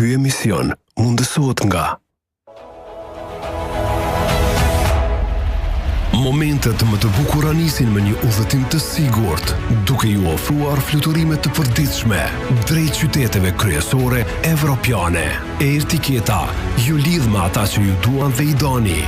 Ky emision mundësohet nga momentet më të bukura nisin me një udhëtim të sigurt, duke ju ofruar fluturime të përditshme drejt qyteteve kryesore evropiane. Air Tiketa ju lidh me ata që ju duan dhe i doni.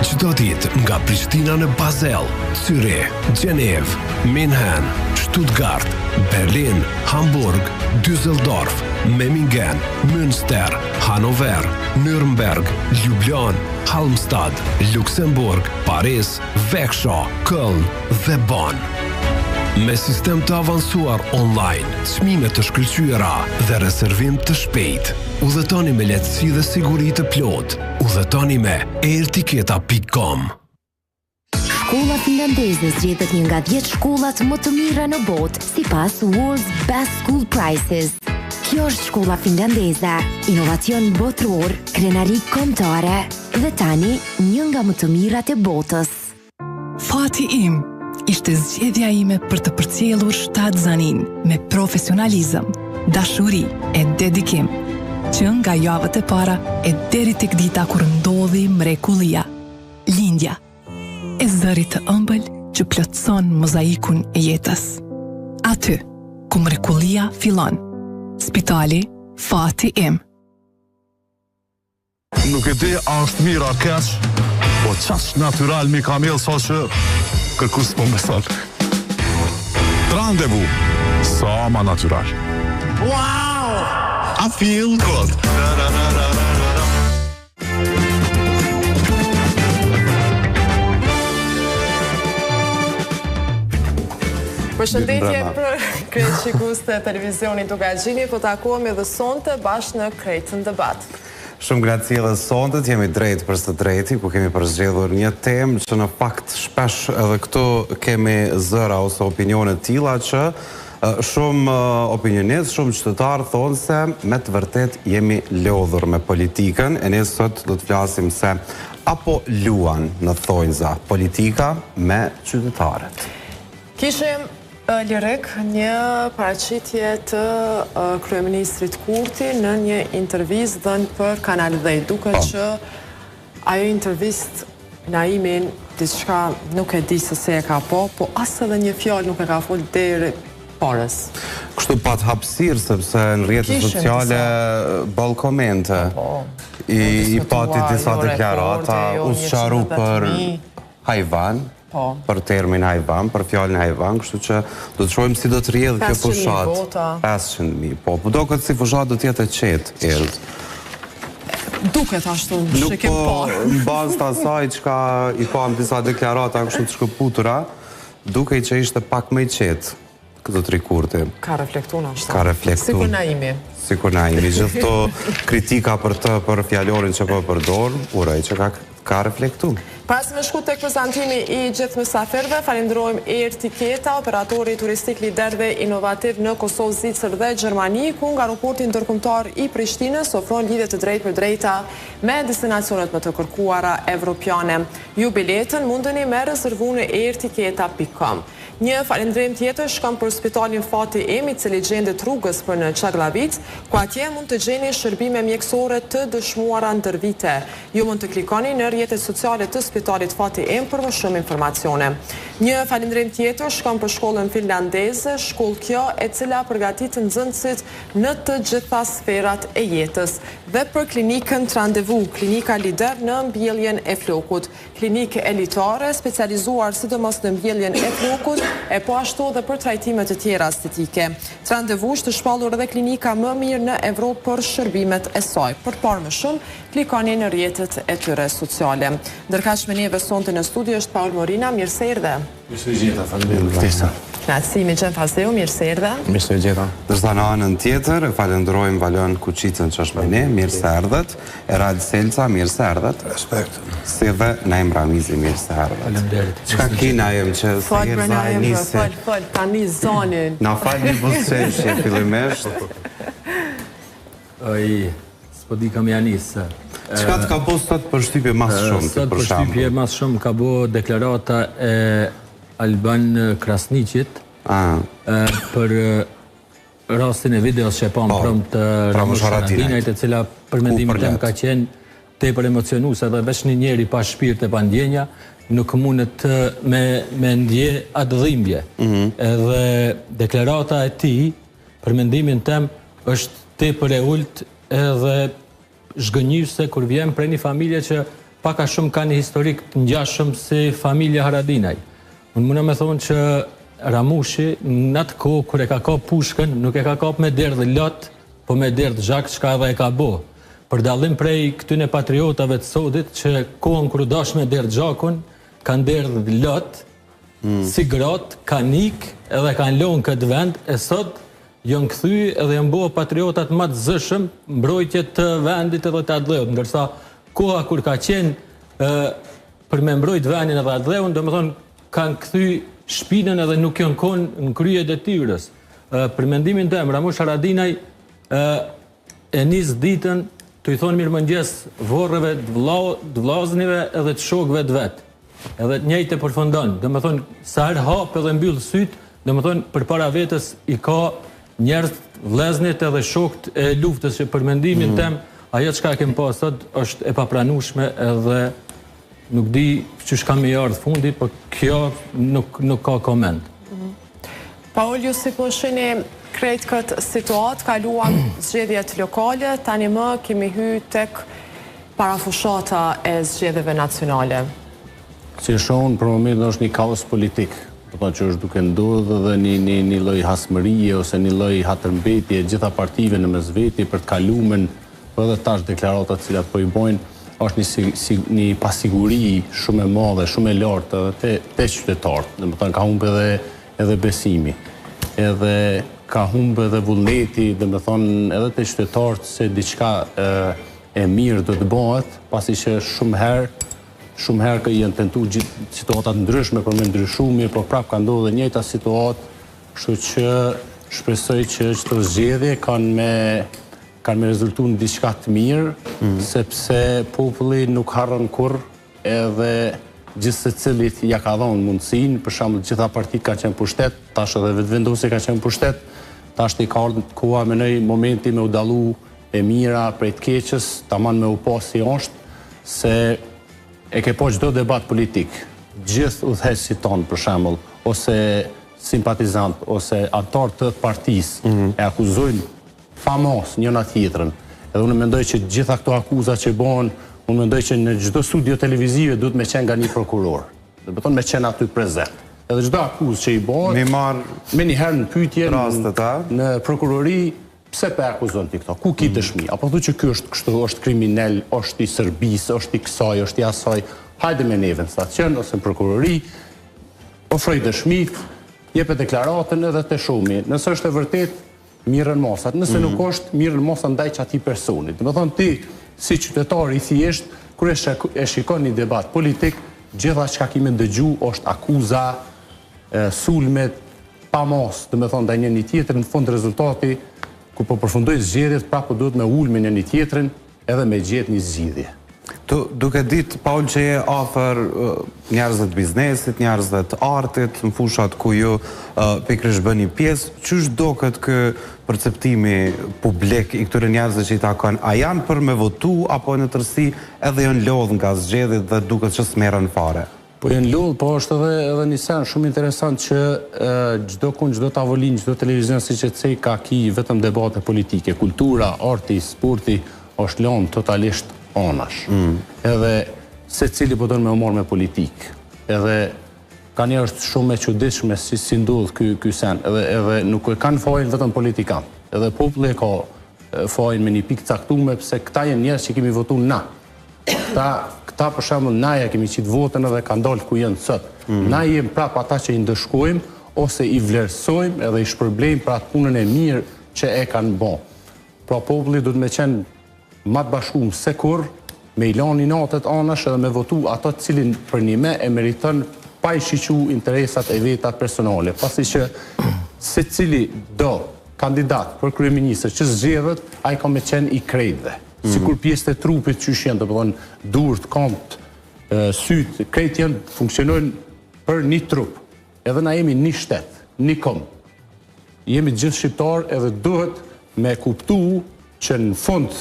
Çdo ditë nga Prishtina në Basel, Zürich, Genevë, München, Stuttgart, Berlin, Hamburg, Düsseldorf, Memmingen, Münster, Hannover, Nürnberg, Ljubljan, Halmstad, Luxemburg, Paris, Växjö, Köln dhe Bonn. Me sistem të avancuar online, çmime të shkëlqyera dhe rezervim të shpejt. Udhëtoni me lehtësi dhe siguri të plot. Udhëtoni me airtiketa.com. Shkolla finlandeze zgjedhet një nga 10 shkollat më të mira në botë, sipas World's Best School Prices. Kjo është shkolla finlandeze, inovacion botror, krenari kombëtare dhe tani një nga më të mirat e botës. Fati im ishte zgjedhja ime për të përcjellur shtat zanin me profesionalizëm, dashuri e dedikim, që nga javët e para e deri tek dita kur ndodhi mrekullia, lindja, e zërit të ëmbël që plotson mozaikun e jetës. Aty, ku mrekullia fillon. Spitali Fati im. Nuk e di a është mira keq, po qash natural mi kamel sa që kërkus po me sot. Rendezvous, sa ma natural. Wow! I feel good. Përshëndetje për krejt shikues të televizionit Duka Gjini, po takohemi edhe sonte bashkë në Krejtën Debat. Shumë gracie dhe sonte, jemi drejt për së drejti, ku kemi përzgjedhur një temë që në fakt shpesh edhe këtu kemi zëra ose opinione tilla që shumë opinionist, shumë qytetarë thonë se me të vërtet jemi lodhur me politikën, e ne sot do të flasim se apo luan në thonjza politika me qytetarët. Kishim lirik një paraqitje të kryeministrit Kurti në një intervistë dhënë për Kanal 10, duke që ajo intervistë Naimin diçka nuk e di se e ka po as edhe një fjalë nuk e ka folë deri parës. Kështu pat hapësirë sepse në rrjetet sociale ball komente. I pati disa deklarata, u sqaru për hajvan, për termin hajvan, për fjallin hajvan, kështu që do të shohim si do të rrjedhë kjo fushat. 500.000 po. Po do këtë si fushat do t'jetë e qetë, Erd. Duket ashtu, që ke parë. Në bazë të asaj që ka i pam disa deklarata kështu të shkëputura, duke i që ishte pak më i qetë këtë të rikurti. Ka reflektu në ashtu. Ka reflektu. Sikur Naimi. Sikur Naimi. Gjithë to kritika për të, për fjallorin që po përdor, urej që ka reflektu. Pas me shku të prezantimi i gjithë mysafirve, falenderojmë Air Tiketa, operatori turistik lider dhe inovativ në Kosovë, Zvicër dhe Gjermani, ku nga aeroporti ndërkombëtar i Prishtinës ofron lidhje të drejtë për drejta me destinacionet më të kërkuara evropiane. Ju biletën mundeni me rezervu në airtiketa.com. Një falendrim tjetër shkon për spitalin Fati im, i cili gjendet rrugës për në Çagllavic, ku atje mund të gjeni shërbime mjekësore të dëshmuara ndër vite. Ju mund të klikoni në rrjetet sociale të spitalit Fati im për më shumë informacione. Një falendrim tjetër shkon për shkollën finlandeze, shkollë kjo e cila përgatit nxënësit në të gjitha sferat e jetës, dhe për klinikën Rendezvous, klinika lider në mbjelljen e flokut, klinikë elitare specializuar sidomos në mbjelljen e flokut, e po ashtu dhe për trajtimet të tjera estetike. Rendezvous është shpallur edhe klinika më mirë në Evropë për shërbimet e saj. Për parë më shumë, klikoni në rrjetet e tyre sociale. Ndërkaq me neve sonte në studio është Paul Morina, mirë se erdhe. Mirë se gjeta, faleminderit. Knatësimi Gjen Faseu, mirë se erdhe. Mirë se gjeta. Dërsa në anën tjetër, falenderojmë Valon Kuqicën që është me ne, mirë se erdhet. Erad Selca, mirë se erdhet. Respekt. Si dhe Naim Ramizi, mirë se erdhet. Faleminderit. Çka ki Naim që se herë za e nisi? Fal, tani zonin. Na fal një busqeshje fillimisht. Oj, s'po di kam janis. Çka të ka po sot përshtypje mas shumë? Sot përshtypje mas shumë ka bo deklarata e Alban Krasniqit për rastin e videos që e pam prompt të Ramush Haradinajt, e cila për mendimin tim ka qenë tepër emocionuese dhe veç një njeri pa shpirt e pa ndjenja nuk mundet me ndje atë dhimbje. Edhe deklarata e tij, për mendimin tim, është tepër e ulët edhe zhgënjyese kur vjen prej një familje që pak a shumë ka një historik të ngjashëm si familja Haradinaj. Unë mund me thonë që Ramushi në atë kohë kur e ka kap pushkën, nuk e ka kap me derdhë lot, po me derdhë zhak çka edhe e ka bo. Për dallim prej këtyne patriotave të sodit që kohën kur dash me derdhë zhakun, kanë derdhë lot, si grot, kanë ik edhe kanë lënë këtë vend, e sot janë kthy edhe janë bo patriotat më të zëshëm mbrojtje të vendit edhe të Adleut, ndërsa koha kur ka qenë për me mbrojt vendin edhe Adleun, domethënë kanë kthy shpinën edhe nuk janë konë në krye detyrës. Për mendimin tim, Ramush Haradinaj e nis ditën të i thonë mirëmëngjes vorreve, të vllaznive edhe të shokëve të vet. Edhe të njëjtë e përfundon. Domethënë sa herë hap edhe mbyll syt, domethënë përpara vetes i ka njerëz vëllezërit edhe shokët e luftës që për mendimin tim ajo çka kem pas sot është e papranueshme edhe nuk di që shka me ardhë fundi, për kjo nuk ka koment. Paul, ju si po shini krejt këtë situatë, kaluam zgjedhjet lokale, tani më kemi hy tek parafushata e zgjedhjeve nacionale. Si shohën, për momentin është një kaos politik, që është duke ndodhë dhe një lloj hasmërie ose një lloj hatërmbetje gjitha partive në mes veti për të kalumen, për edhe tash deklaratat cilat po i bojnë, është një pasiguri shumë e madhe, shumë e lartë edhe te qytetarët. Domethënë ka humbë edhe besimi. Edhe ka humbë edhe vullneti, domethënë edhe te qytetarët se diçka e mirë do të bëhet, pasi që shumë herë janë tentuar situata ndryshme për me ndryshu mirë, por prapë ka ndodhur dhe njëjta situatë, kështu që shpresoj që çdo zgjedhje kanë me rezultu në diçka të mirë, sepse populli nuk harron kurrë edhe gjithë se cilit ja ka dhënë mundësinë, për shembull gjitha partitë ka qenë pushtet, tash edhe vetëvendosja ka qenë pushtet, tash i ka ardhur koha menoj momenti me u dallu e mira prej të keqës, tamam me u pa si është, se e ke po çdo debat politik, gjithë udhëheqësit tonë për shembull, ose simpatizant, ose antar të partisë e akuzojnë famos njëna tjetrën. Edhe unë mendoj që gjitha këto akuza që bëhen, unë mendoj që në çdo studio televizive duhet me qenë nga një prokuror. Dhe beton me qenë aty prezent. Edhe çdo akuzë që i bëhen, me njëherë në pyetje në prokurori, pse pe akuzon ti këto? Ku ki dëshmi? Apo thu që ky është kështu, është kriminal, është i Serbisë, është i kësaj, është i asaj. Hajde me neve në stacion ose në prokurori, ofroj dëshmit, jepet deklaratën edhe të shohmi. Nëse është e vërtet, mirën mosat. Nëse nuk është, mirën mosat ndaj që ati personit. Dhe me thonë ti, si qytetar i thjesht, kër e shikon një debat politik, gjitha që ka kime dëgju është akuza, sulmet, pa mos, dhe me thonë ndaj një tjetër, në fund rezultati, ku po përfundoj zgjedhjet, pra po duhet me ulme një tjetërin, edhe me gjetë një zgjidhje. Duke ditë, Paul, që je afer njerëzve të biznesit, njerëzve të artit, në fushat ku ju pikrish bëni pjesë, qysh do këtë kë perceptimi publik i këtyre njerëzve që i takon, a janë për me votu, apo në tërsi edhe janë lodhë nga zgjedhjet dhe duket që s'merën fare? Po janë lodhë, po është edhe një sen shumë interesant që gjdo kun, gjdo tavolin, gjdo televizion si që cej ka ki vetëm debate politike, kultura, arti, sporti, është lënë totalisht anash. Edhe se cili po dënë me umor me politik. Edhe ka një është shumë e çuditshme si ndodhë ky sen. Edhe nuk e kanë fajin vetëm politikan. Edhe populli e ka fajin me një pikë caktuar, pse këta janë njerëz që kemi votuar na. Këta për shembull na ja kemi qitë votën edhe kanë dalë ku janë sot. Na jemi prapë ata që i ndëshkojmë ose i vlerësojmë edhe i shpërblejmë për atë punën e mirë që e kanë bën. Pra populli duhet me qenë ma të bashkuar se kur, me i lanë një natët anash edhe me votu ato cilin për një me e meriton pa i shiqu interesat e vetat personale. Pasi që se cili do kandidat për kryeministër që zgjedhet, a i ka me qenë i krejtve. Si kur pjesë të trupit që shenë, të përdojnë durët, kampt, sytë, krejt janë funksionojnë për një trup. Edhe na jemi një shtet, një kom. jemi gjithë shqiptar edhe duhet me kuptu që në fund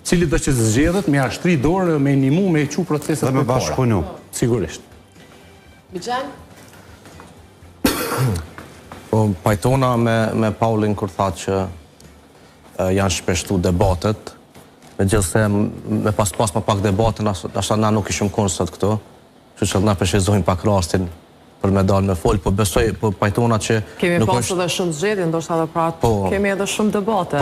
cili do që zgjedhet me ashtri dorë dhe me inimu me e qu proceset dhe me bashkëpunu. Sigurisht. Bigjan? Pajtona me Paulin kur tha që janë shpeshtu debatet, me gjithse me pas më pak debatin, ashta na nuk ishim konstët këto, që na përshizojnë pak rastin për me dalë me folë, po besoj, po pajtona që... Kemi pasë edhe shumë zgjedhje, ndoshta edhe pratë, kemi edhe shumë debate.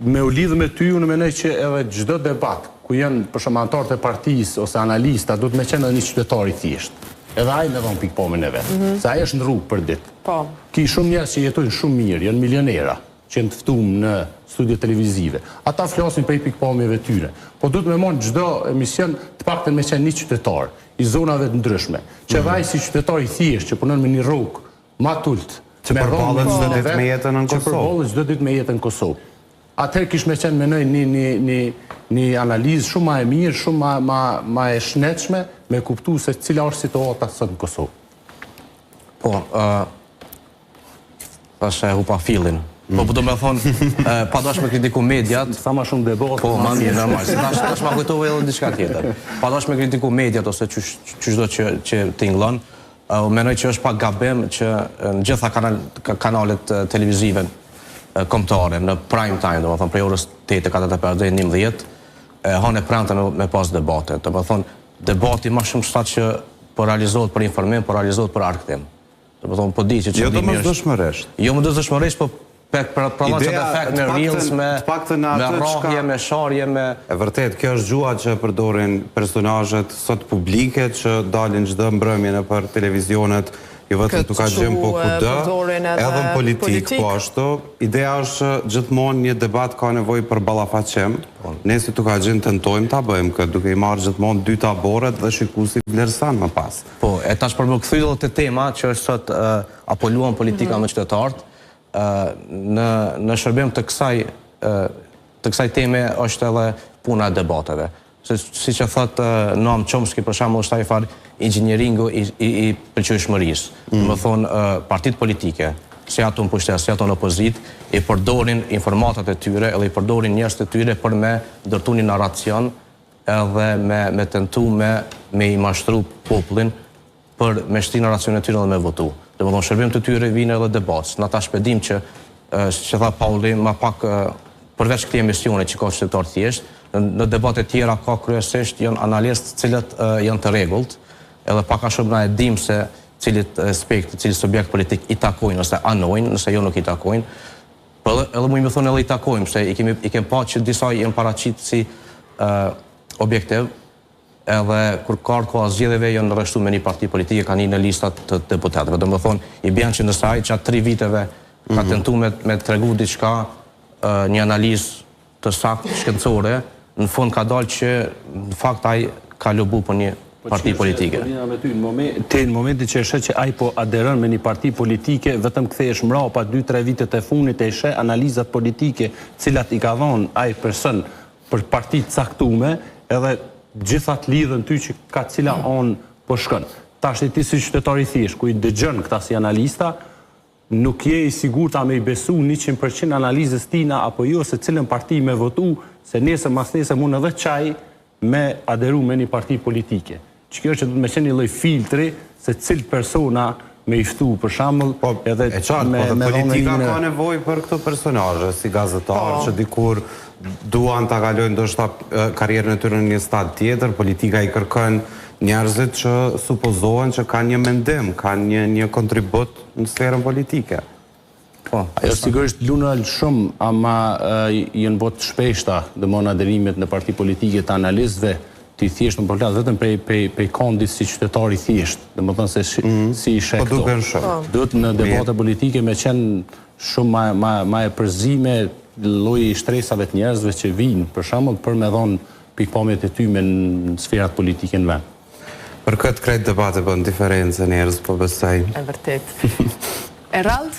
Me u lidhë me ty, unë menoj që edhe gjdo debat, ku janë përshëmantarët e partisë ose analista, du të me qenë edhe një qytetari thjeshtë. Edhe ajë me dhonë pikpomin e vetë, se ajë është në rrugë për ditë. Ki shumë njerës që jetojnë shumë mirë, janë milionera, që jenë tëftumë në studio televizive. Ata flasin për i pikpomjeve tyre. Po du të me monë gjdo emision të pak të me qenë një qytetar, i zonave të ndryshme, që edhe ajë si qytetari thjesht, që punën me një rrugë, ma tullët, që përballën çdo ditë me jetën në Kosovë. Që përballën çdo ditë me jetën në Kosovë. Atëherë kish me qenë menoj një analizë shumë ma e mirë, shumë ma e shnetshme, me kuptu se cila është situata sot në Kosovë. Po, është e hupa fillin. Po, do me thonë, pa dash me kritiku mediat... Sa ma shumë debat... Po, ma mirë, normal. Si dash ma kujtove edhe diçka tjetër. Pa dash me kritiku mediat, ose qëshdo që t'inglon, menoj që është pak gabim që në gjitha kanalet televizive kombëtare, në prime time, do më thonë, prej orës 8:45 dhe 11, hanë e prante me pas debate. Do më thonë, debati ma shumë shtatë që po realizohet për informim, po realizohet për arktim. Do më thonë, po di që... Jo të më dëshmëresht. Jo më dëshmëresht, po pranon që të efekt me reels, me rrahje, me sharje, me... E vërtet, kjo është gjua që përdorin personazhet sot publike që dalin çdo mbrëmje në për televizionet, jo vetëm të ka gjemë po kudo, edhe në politik, po ashtu. Ideja është gjithmonë një debat ka nevojë për ballafaqim. Ne si të ka gjemë tentojmë ta bëjmë këtë, duke i marrë gjithmonë 2 taboret dhe shikuesi vlerësan më pas. Po, e tash për më kthyll te tema që është sot apo luan politika me qytetarët, në shërbim të kësaj teme është edhe puna e debateve. Si që thotë Noam Chomsky, për shembull, është ai farë inxhinieringu i pëlqyeshmërisë. Do të thonë partitë politike, si ato në pushtet, si ato në opozit, i përdorin informatat e tyre, edhe i përdorin njerëz të tyre për me ndërtu një narracion edhe me tentu me i mashtru popullin për me shti narracion e tyre dhe me votu. Do të thonë shërbim të tyre vinë edhe debat. Në ata shpedim që tha Pauli, ma pak përveç këtij emisioni që ka qytetar thjesht, në debate tjera ka kryesisht janë analistë cilët janë të rregullt, edhe pak a shumë na e dim se cilit aspekt, cilit subjekt politik i takojnë ose anojnë, nëse jo nuk i takojnë. Po edhe më thonë edhe i takojmë, se i kemi pa që disa janë paraqitur si objektiv, edhe kur ka zgjedhjeve janë rreshtu me një parti politike, kanë në listat të deputetëve. Do të thonë, i bën që në saj që 3 viteve ka tentuar me tregu diçka, një analizë të saktë shkencore, në fund ka dalë që në fakt ai ka lobu për një parti politike. Te në momentin që është që ai po aderon me një parti politike, vetëm kthehesh mbrapa 2-3 vitet e fundit e sheh analizat politike, cilat i ka dhënë ai person për parti të caktuar, edhe gjithat lidhen ty që ka cila on po shkon. Tash ti si qytetar i thjesht, ku i dëgjon këta si analista, nuk je i sigurt a me i besu 100% analizës tina apo jo se cilën parti me votu, se nesër mas nesër mund edhe qaj me aderu me një parti politike. Që kjo që du të me qenë një lloj filtri se cilë persona me iftu për shembull edhe me politika ka nevojë për këto personazhe si gazetar që dikur duan ta kalojnë ndoshta karrierën e tyre në një stad tjetër, politika i kërkon njerëzit që supozohen që kanë një mendim, kanë një kontribut në sferën politike. Ajo sigurisht lunal shumë, ama janë botë shpeshta dëmon aderimet në parti politike të analistëve të thjesht në përplas vetëm prej kondit si qytetari thjesht, dhe më thënë se si i shek këto. Duhet në debate politike me qenë shumë ma e përzime lloji i shtresave të njerëzve që vinë, për shembull për me dhonë pikpamjet e tyre në sferat politike në vend. Për këtë krejt debate bën diferencë njerëz, po besoj. E vërtet. Erald?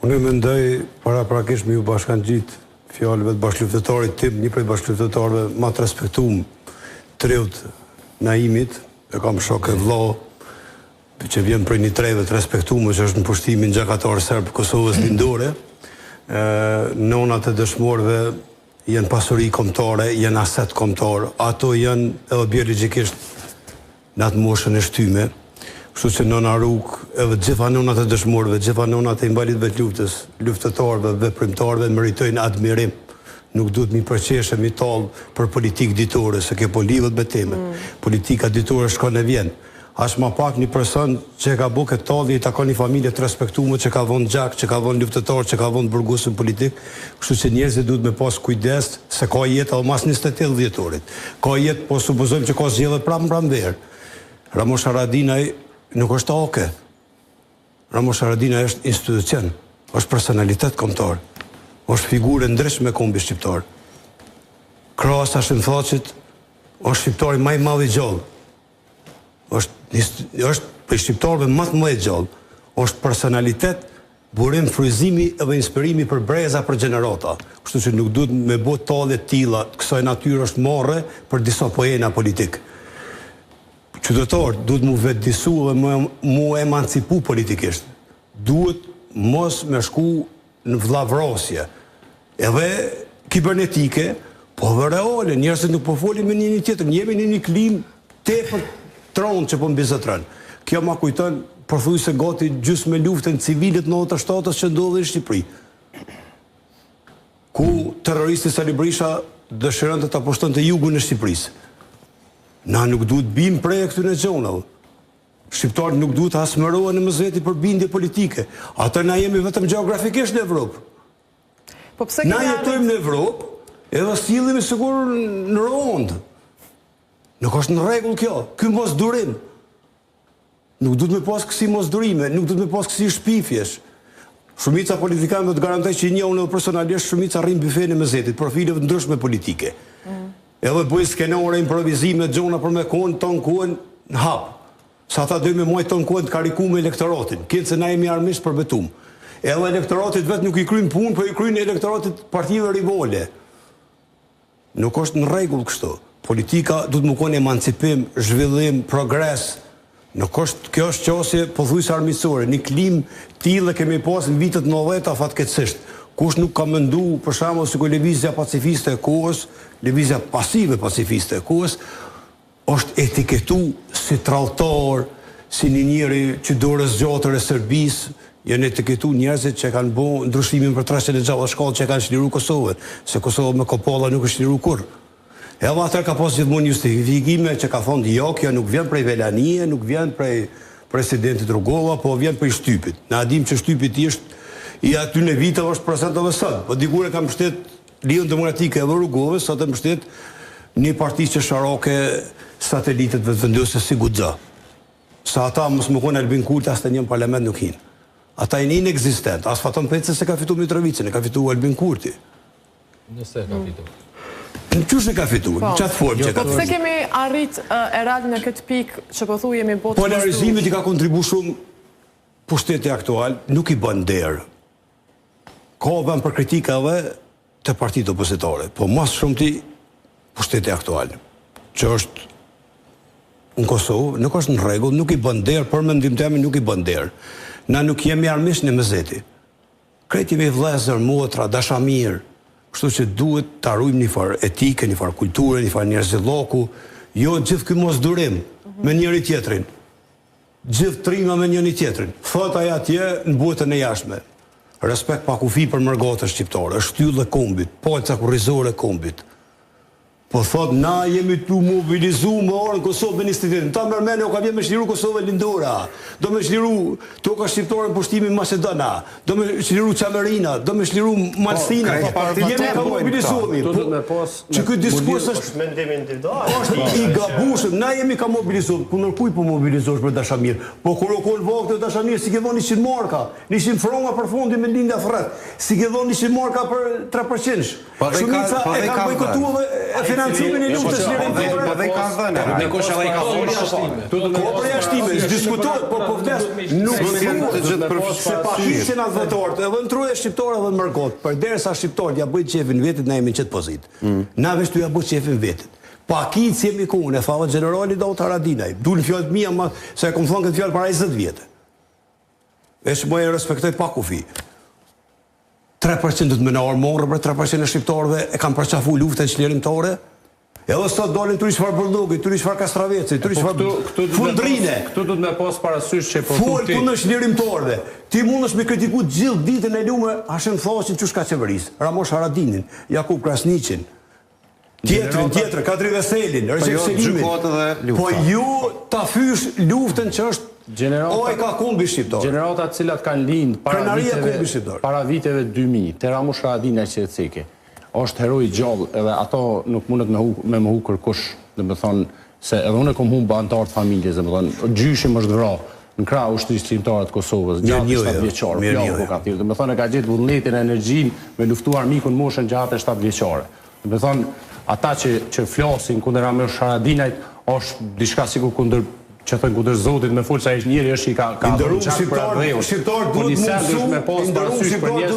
Unë mendoj paraprakisht me ju bashkangjit fjalëve të bashkëluftëtarit tim, një prej bashkëluftëtarëve më të respektuar, Treut Naimit, e kam shok e vëlla, që vjen prej një treve të respektume që është në pushtimin gjakatar serb Kosovës lindore, nonat e dëshmorëve janë pasuri kombëtare, janë aset kombëtar, ato janë edhe biologjikisht në atë moshën e shtyme, kështu që nona Ruk, edhe gjitha nonat e dëshmorëve, gjitha nonat e invalidëve të luftës, luftëtarëve, veprimtarëve meritojnë admirim. Nuk duhet mi përqeshe, mi talë për politikë ditore, se ke po lidhët me teme. Politika ditore shkon e vjen. Ashtë ma pak një person që ka bu këtë talë, i takon një familje të respektume, që ka vonë gjak, që ka vonë luftëtar, që ka vonë burgusën politik, kështu që njerëzit duhet me pas kujdes, se ka jetë edhe mas 28 vjetorit. Ka jetë, po supozojmë që ka zgjellë pramë verë. Ramosh Haradinaj nuk është oke. Ramosh Haradinaj është institucion, është personalitet kombëtar, është figurë ndryshme kombi shqiptar. Krahas Hashimthaqit është shqiptari më i madh i gjallë. Është për shqiptarëve më të mëdhenj gjallë. Është personalitet, burim, fryzimi edhe inspirimi për breza, për gjenerata. Kështu që nuk duhet me bë tallje të tilla, kësaj natyre është marrë për disa pojena politik. Qytetarët duhet mu vetëdisu dhe mu emancipu politikisht. Duhet mos me shku në vllavrasje. Edhe kibernetike, po dhe reale, njerëzit nuk po folin me një tjetër, jemi në një klim tepër tronë që po mbizetron. Kjo ma kujton përthuajse gati gjysmë luftën civilit në 87-ës që ndodhi në Shqipëri. Ku terroristi Sali Berisha dëshironte ta pushtonte jugun e Shqipërisë. Na nuk duhet bim prej këtyre gjonave. Shqiptarët nuk duhet asmërohen në mëzveti për bindje politike. Ata na jemi vetëm gjeografikisht në Evropë. Na jetojmë në Evropë, edhe sillemi sigur në rond. Nuk është në rregull kjo. Ky mosdurim. Nuk duhet me pas kësi mosdurime, nuk duhet me pas kësi shpifjesh. Shumica politikanëve të garantoj që i njohën edhe personalisht, shumica rrin bifenë e mëzetit, profileve të ndryshme politike. Edhe bëjnë skenore, improvizime, gjona për me kohën, tonë kohën në hapë. Sa ata dojnë me muaj tonë kohën të kariku me elektoratin, këtë se na jemi armisht për betum. Edhe elektoratit vetë nuk i krynë punë, për i krynë elektoratit partive rivale. Nuk është në rregull kështu. Politika du të më konë emancipim, zhvillim, progres. Nuk është, kjo është qasje pothuajse armiqësore, një klim tillë kemi pas në vitet 90 fatkeqësisht. Kush nuk ka mendu, për shembull, sikur lëvizja pacifiste e kohës, lëvizja pasive pacifiste e kohës, është etiketu si tralltar, si një njeri që dorës gjatër e Serbisë, janë etiketu njerëzit që kanë bërë ndryshimin për 360 shkallë që kanë çliruar Kosovën, se Kosova me kopalla nuk është çliruar kurrë. Edhe atër ka pas gjithmonë justifikime që ka thonë jo, kjo nuk vjen prej Velanie, nuk vjen prej presidentit Rugova, po vjen prej shtypit. Na dim që shtypit i aty në viteve është procentove sot, po dikur e ka mbështet Lion Demokratike edhe Rugovës, sot e mbështet një parti që sharoke satelitet vetëvendose si Guxha. Sa ata mos më konë Albin Kurti as të një parlament nuk hinë. Ata janë inexistent, as Faton Pece se ka fitu Mitrovicin, e ka fitu Albin Kurti. Nëse ka fitu. Në qështë e ka fitu, në qatë formë që ka fitu. Po pëse kemi arrit erad në këtë pikë që po thuj jemi botë... Polarizimit i ka kontribu shumë pushteti aktual, nuk i bën derë. Ka vend për kritikave të partitë opozitare, po mas shumë ti pushteti aktual, që është në Kosovë, nuk është në rregull, nuk i bën derë, për mendim temi nuk i bën derë. Na nuk jemi armish në mëzeti. Krejt jemi vëllezër, motra, dashamirë, kështu që duhet të arrujmë një farë etike, një farë kulture, një farë njerëzilloku, jo gjithë ky mosdurim me njëri tjetrin, gjithë trima me njëri tjetrin. Thot aja atje në botën e jashtme. Respekt pa kufi për mërgatës shqiptare, shtyllë e kombit, polca kurrizore e kombit. Po thot, na jemi tu mobilizu më orën Kosovë me një stitetin. Ta mërmene o ka vjen me shliru Kosovë e Lindora, do me shliru toka shqiptore në pushtimin Macedona, do me shliru Qamerina, do me shliru Malsina. Jemi ka mobilizuemi. Që këtë diskurs është i gabushëm, na jemi ka mobilizuemi. Kundër kuj po mobilizosh për dashamir? Po kur o konë vakët e dashamir, si ke dhoni 100 marka, 100 froma për fondi me lindja fret, si ke dhoni 100 marka për 3%. Shumica e ka bojkotu dhe financimin e luftës lirimtare. Po dhe ka dhënë. Dikush edhe i ka thonë. Po për jashtime, diskutohet, po vdes nuk se pakishin advokatorët, edhe në troje shqiptare edhe në mërgot. Përderisa shqiptarët ja bëjnë qefin vetit, na jemi në qëtë pozitë. Na vesh tu ja bëjnë qefin vetit. Pakit si jemi kone, thava generali Daut Haradinaj. Du në fjallët mija, se e kom thonë këtë fjallë para 20 vjetë. E që më e respektoj pak u fi. 3% të më në armorë për 3% e shqiptarëve e kam përqafu luftën qlirimtare. Edhe sot dolin turish farë Bërlogit, turish farë Kastraveci, turish farë Fundrine. Këtu du të me posë parasysh që po Full për në qlirimtarëve. Ti mund është me kritiku gjithë ditën e lume, ashen thoshin që shka qeverisë. Ramosh Haradinin, Jakub Krasniqin, tjetër, Kadri Veselin, Recep Selimin. Po ju ta fysh luftën që është o e ka kumbi shqiptar. Generatat cilat kanë lind para viteve 2000, te Ramosh Haradinaj që e ceke, është heroi gjallë edhe ato nuk mundet me më hu kërkush, dhe me thonë, se edhe unë e kom humbë antarë të familjes, dhe me thonë, gjyshim është gra, në krah ushtrishtrimtarët Kosovës, gjatë 7 vjeqare, dhe me thonë e ka gjithë vullnetin e energjin me luftuar mikun moshën gjatë 7 vjeqare. Dhe me thonë, ata që flasin kundër Ramosh Haradinajt, është diçka sikur kundër që thënë kundër Zotit me full që a ishtë njëri është i ka ndërru shqiptar duhet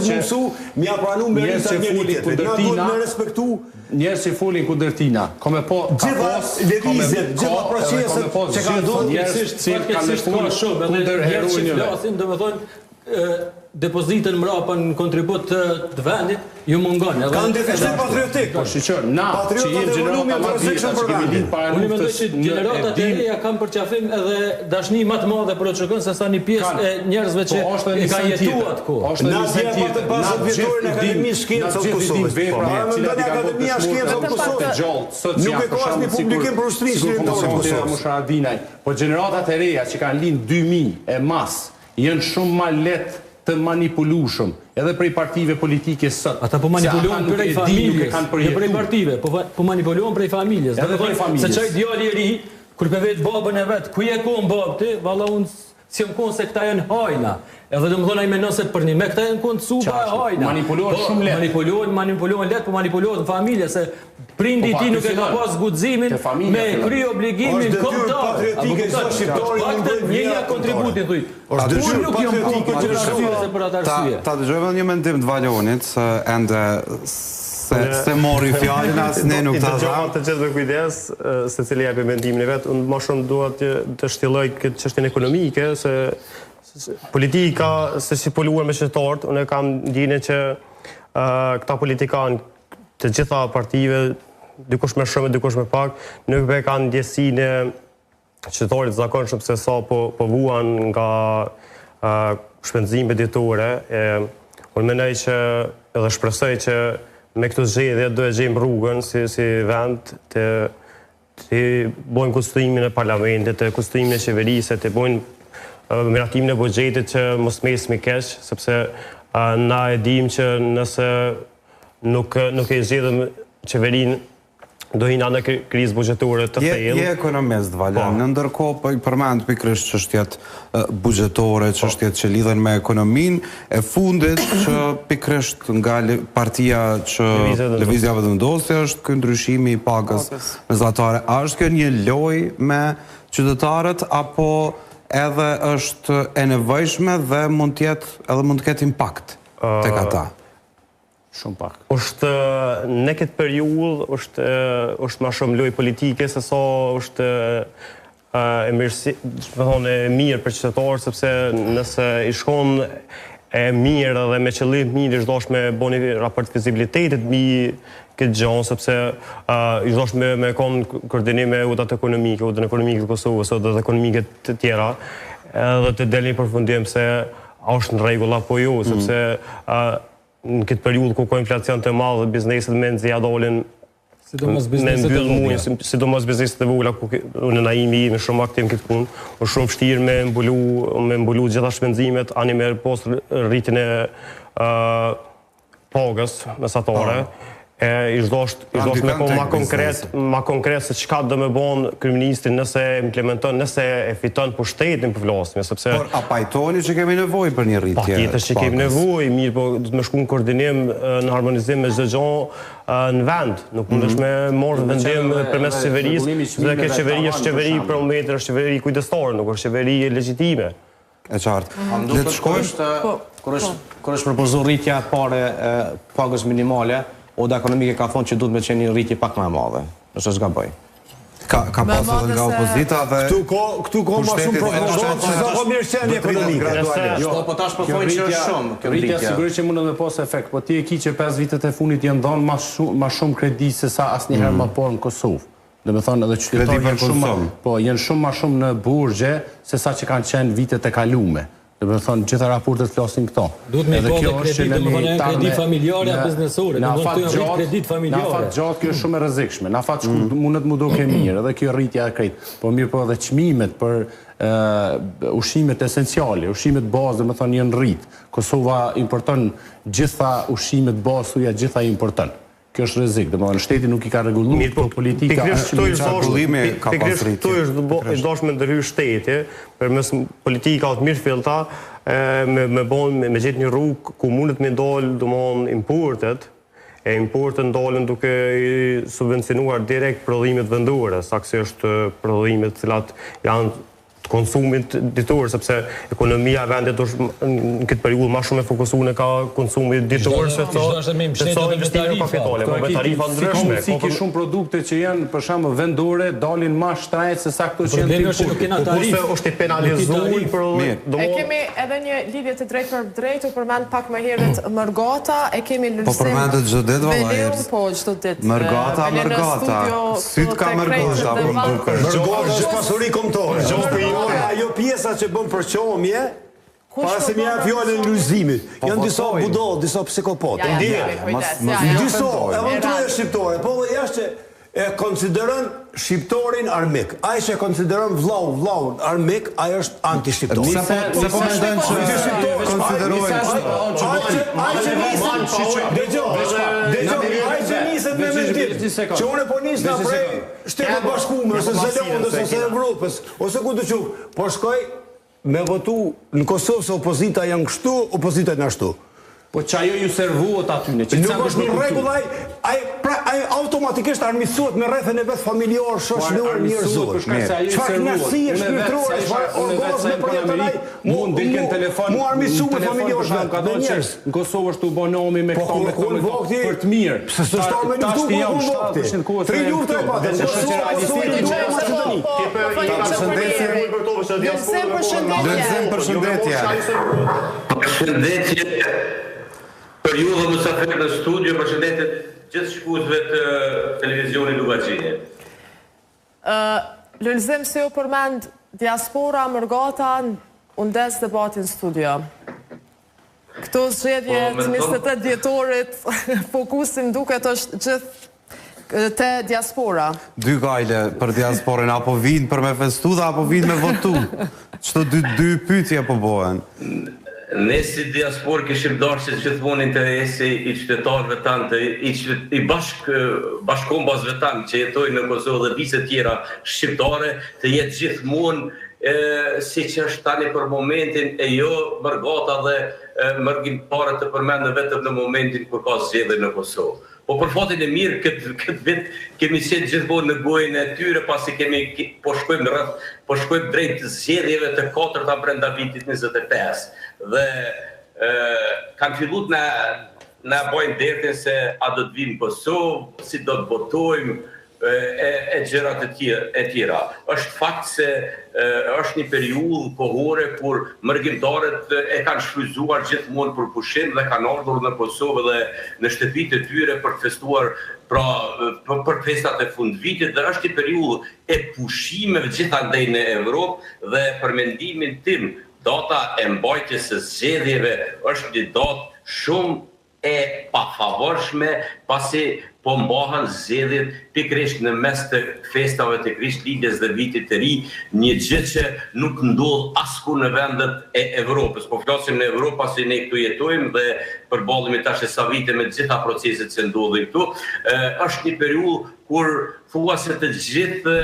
mësu mja pranu me rrisa njëri tjetër. Na duhet me respektu njerës që folin kundër tina. Gjitha levizet, gjitha proceset që ka ndodhur njerës që kanë folin kundër heronjëve. Depozitën mrapa në kontribut të vendit, ju mungon. Kanë defizit patriotik. Po shqyqër, na, që jenë generata ma vjeta që kemi linë para luftës në generatat e reja kam përqafim edhe dashni më të madhe për OÇK se sa një pjesë e njerëzve që e ka jetuat ku. Na zje pasët vjetorin Akademi Shkencës të Kosovës. Akademia Shkencës të Kosovës. Nuk e ka asë një publikim për ushtrishin të Kosovës. Po generatat e reja që kanë linë 2000 e mas, jenë shumë ma letë të manipulushëm, edhe prej partive politike sot. Ata po manipuluan prej familjes, jo prej partive, po manipuluan prej familjes. Se qaj djali i ri, kur pe vetë babën e vetë, ku je konë babë ti, valla unë si më konë se këta janë hajna. Edhe dhe më dhona i menoset për një, me këta janë konë supa e hajna. Manipuluan shumë letë. Manipulohen letë, po manipulohen në familje, se prindi ti nuk e ka pas gudzimin me kry obligimin kombëtar. Njëja kontributin thuj. Unë nuk jam konë për gjërësue për atë arsye. Ta dëgjojme një mendim të Valjonit, se ende se mori fjallin, asë ne nuk ta zanë. Të gjithë me kujdes, se cili japi mendimin e vetë, unë ma shumë duhet të shtilloj këtë qështjen ekonomike, se politika, se si poluar me qytetarët, unë e kam ndjene që këta politikanë të gjitha partive, dikush me shumë, dikush me pak, nuk be kanë ndjesinë e qytetarit zakonshëm se sa po vuan nga shpenzime ditore. Unë menoj që edhe shpresoj që me këto zgjedhje do e gjejmë rrugën si vend të bojmë kushtimin e parlamentit, të kushtimin e qeverisë, të bojmë miratimin e buxhetit që mos mesmi keq, sepse na e dim që nëse nuk e zgjedhëm qeverinë, do hina në krizë buxhetore të thellë. Je ekonomist, Valjan, në ndërkohë po i përmend pikërisht çështjet buxhetore, çështjet që lidhen me ekonominë, e fundit që pikërisht nga partia që Lëvizja Vetëvendosje është ky ndryshimi i pagës mesatare. A është kjo një lojë me qytetarët apo edhe është e nevojshme dhe mund të ketë impakt tek ata? Shumë pak. Është në këtë periudhë është më shumë lojë politike se sa është e mirë për qytetarët, sepse nëse i shkon e mirë dhe me qëllim mirë i shdosh me boni raport vizibilitetit mbi këtë gjanë, sepse i shdosh me konë koordinim me udat ekonomike, udën ekonomike të Kosovës, udat ekonomike të tjera, dhe të delni përfundim se është në rregull apo jo, sepse në këtë periudhë ku ka inflacion të madh, bizneset me nxjerrja dolën sidomos bizneset e vogla, sidomos bizneset e vogla ku unë na jemi shumë aktiv në këtë punë, është shumë vështirë me mbulu gjitha shpenzimet, ani me post rritjen e pagës mesatare. I zhdosht me konë ma konkret se qka dhe me bon kryeministri nëse implementon, nëse e fiton pushtetin për vlasme, sepse... Por, a pajtoni që kemi nevoj për një rritje? Pa tjetër që kemi nevoj, mirë, po du të me shku në koordinim, në harmonizim me çdo gjë në vend. Nuk mundesh me morë vendim për mes qeverisë, dhe këtë qeveri është qeveri për momentin, është qeveri kujdestare, nuk është qeveri legjitime. E qartë. Le të shkojmë, kur është propozuar rritja pare pagës minimale, Oda Ekonomike ka thonë që duhet me qenë një rritje pak më e madhe. nëse s'gaboj. Ka pasur edhe nga opozita dhe këtu ka më shumë propagandë se sa ka mirëqenie ekonomike. Jo, po tash po thonë që është shumë. Kjo rritja sigurisht që mund të pas efekt, po ti e ki që 5 vitet e fundit janë dhënë më shumë kredi se sa asnjëherë më parë në Kosovë. Domethënë edhe qytetarët janë shumë më shumë në burgje se sa që kanë qenë vitet e kaluara. Domethënë gjitha raportet flasin këto. Duhet me bëjë kredit, domethënë kredi familjare apo biznesore, domethënë kredit familjare. Na fat gjatë kjo është shumë e rrezikshme. Na fat mundet më duke mirë, edhe kjo rritja e krejt. Po mirë po edhe çmimet për ushqimet esenciale, ushqimet bazë, domethënë janë rrit. Kosova importon gjitha ushqimet bazë, gjitha importon. Kjo është rrezik, domethënë shteti nuk I ka rregulluar po politika Këto është dashme ndërhyr shteti përmes politika të mirëfillta me gjetë një rrugë ku mundet me ndalë domethënë importet, e importet ndalen duke subvencionuar direkt prodhimet vendore, saksi është prodhimet të cilat janë konsumit ditor, sepse ekonomia e vendit në këtë periudhë më shumë e fokusuar ka konsumi ditor se investime kapitale, me tarifa ndryshme. Si ke shumë produkte që janë për shembull vendore dalin më shtrejt se sa këto që janë kurse është I penalizuar për E kemi edhe një lidhje të drejtë për drejtë, përmend pak më herët Mërgata, e kemi lulësim. Po përmendet çdo ditë valla. Po çdo ditë. Mërgata. Syt ka Mërgata, po duket. Mërgata është pasuri kombëtare. Ajo pjesa që bën përqomje, para se mja fjallën lulëzimit, janë disa budallë, disa psikopatë. Disa, edhe në truje shqiptore, po dhe jashtë që e konsideron shqiptorin armik. Ai që e konsideron vllau armik, ai është anti-shqiptor. Se po mendojnë që konsiderojnë ai që niset me mendim, që unë po nis nga prej Shtetet Bashkuar, ose Zelondës, ose Evropës, ose ku të qufë, po shkoj me votu në Kosovë se opozita janë kështu, opozita janë ashtu. Po që ajo ju servuot atyne, që nuk është një rregull, ai automatikisht armiqësohet me rrethën e vet familjar, shoqëror, njerëzor. Çfarë knasi është shpirtërore, çfarë orgazme për jetën ai, mund dikën telefon, mu armiqësu me familjar ka dhënë njerëz. Në Kosovë është u bonomi me këto me për të mirë. Se s'është me luftu ku vokti. 3 luftë pa. Përshëndetje. Periudha Musafir në studio, përshëndetet gjithë shkuesve të televizionit Lugaxhini. Lulëzim se ju përmend diaspora, Mërgata, unë des debatin studio. Këto zgjedhje të 28 dhjetorit, fokusin duket është gjithë te diaspora. Dy gajle për diasporën, apo vinë për me festu dhe apo vinë me votu. Çto dy pyetje po bëhen. Ne si diasporë kishim dashur që gjithmonë interesi I qytetarëve tanë, I bashkombasve tanë që jetojnë në Kosovë dhe vise tjera shqiptare, të jetë gjithmonë si që është tani për momentin e jo Mërgata dhe mërgjimtarët të përmendën vetëm në momentin kur ka zgjedhje në Kosovë. Po për fatin e mirë, këtë vit kemi qenë gjithmonë në gojën e tyre, pasi po shkojmë drejt zgjedhjeve të 4-ta brenda vitit 25. Dhe kanë filluar na bojnë dertin se a do të vinë në Kosovë, si do të votojmë, e gjërat e tjera. Është fakt se është një periudhë kohore kur mërgjimtarët e kanë shfrytzuar gjithmonë për pushim dhe kanë ardhur në Kosovë dhe në shtëpitë e tyre për të festuar për festat e fundvitit, dhe është një periudhë e pushimeve gjithandej në Evropë dhe për mendimin tim data e mbajtjes së zgjedhjeve është një datë shumë e pafavorshme, pasi po mbahen zgjedhjet pikërisht në mes të festave të Krishtlindjes dhe Vitit të Ri, një gjë që nuk ndodh asku në vendet e Evropës. Po flasim në Evropë pasi ne këtu jetojmë dhe përballemi tash sa vite me të gjitha proceset që ndodhin këtu. Është një periudhë kur thuajse të gjithë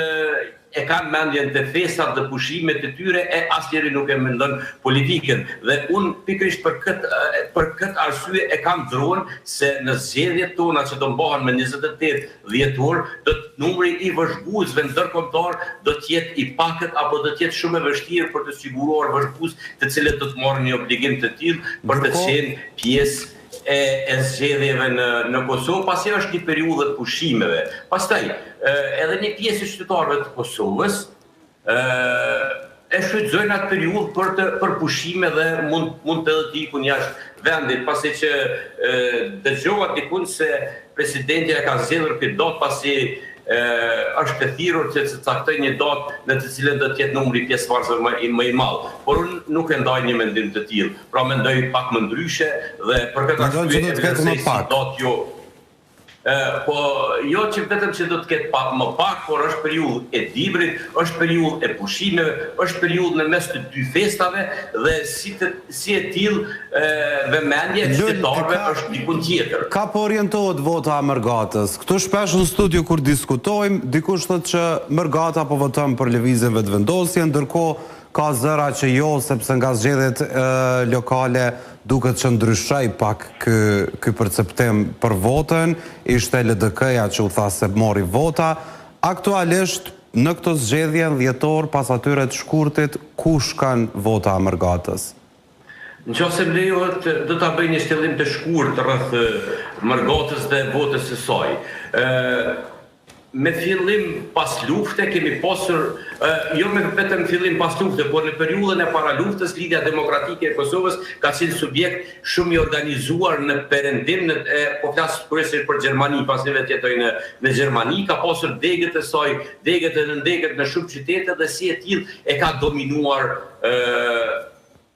e kanë mendjen të festat dhe pushimet të tyre, e asnjëri nuk e mendon politikën. Dhe unë pikërisht për këtë arsye e kam dhënë se në zgjedhjet tona që do mbahen me 28 dhjetor, numri I vëzhguesve ndërkombëtar do të jetë I pakët apo do të jetë shumë e vështirë për të siguruar vëzhgues të cilët do të marrin një obligim të tillë për të qenë pjesë e zgjedhjeve në Kosovë, pasi është një periudhë të pushimeve. Pastaj, edhe një pjesë e qytetarëve të Kosovës e shfrytëzojnë atë periudhë për pushime dhe mund të edhe ikun jashtë vendit, pasi që dëgjova dikun se presidenti e ka zgjedhur këtë datë pasi është e thirrur që të caktoj një datë në të cilën do të jetë numri pjesëmarrësve më i madh. Por unë nuk e ndaj një mendim të tillë. Pra mendoj pak më ndryshe dhe për këtë arsye datë jo. Po jo që vetëm që do të ketë pak më pak, por është periudhë e dibrit, është periudhë e pushimeve, është periudhë në mes të dy festave dhe si e tillë vëmendja e qytetarëve është dikun tjetër. Ka po orientohet vota a Mërgatës? Këtu shpesh në studio kur diskutojmë, dikush thotë që Mërgata po voton për lëvizjen vetëvendosje, ndërkohë ka zëra që jo, sepse nga zgjedhjet lokale duket që ndryshoj pak ky perceptim për votën, ishte LDK-ja që u tha se mori vota. Aktualisht, në këto zgjedhje dhjetor, pas atyre të shkurtit, kush kanë vota a Mërgatës? Nëse më lejohet, do ta bëj një shtellim të shkurt rreth Mërgatës dhe votës së saj. Me fillim pas lufte kemi pasur, jo me vetëm fillim pas lufte, por në periudhën e para luftës, Lidhja Demokratike e Kosovës ka qenë subjekt shumë i organizuar në perëndim, po flas kryesisht për Gjermani, pasi vetë jetoj në Gjermani, ka pasur degët e saj, degët e nëndegët në shumë qytete dhe si e tillë e ka dominuar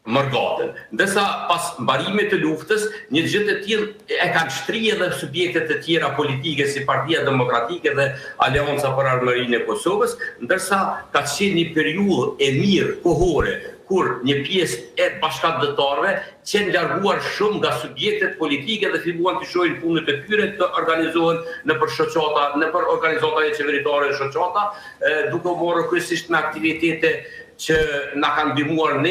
Mërgatën. Ndërsa pas mbarimit të luftës, një gjë të tillë e kanë shtrihë edhe subjekte të tjera politike si Partia Demokratike dhe Aleanca për Armërinë e Kosovës, ndërsa ka qenë një periudhë e mirë kohore kur një pjesë e bashkëdhëtarëve qenë larguar shumë nga subjektet politike dhe filluan të shohin punët e tyre të organizohen nëpër shoqata, nëpër organizata e qeveritare shoqata, duke u marrë kryesisht me aktivitete që na kanë ndihmuar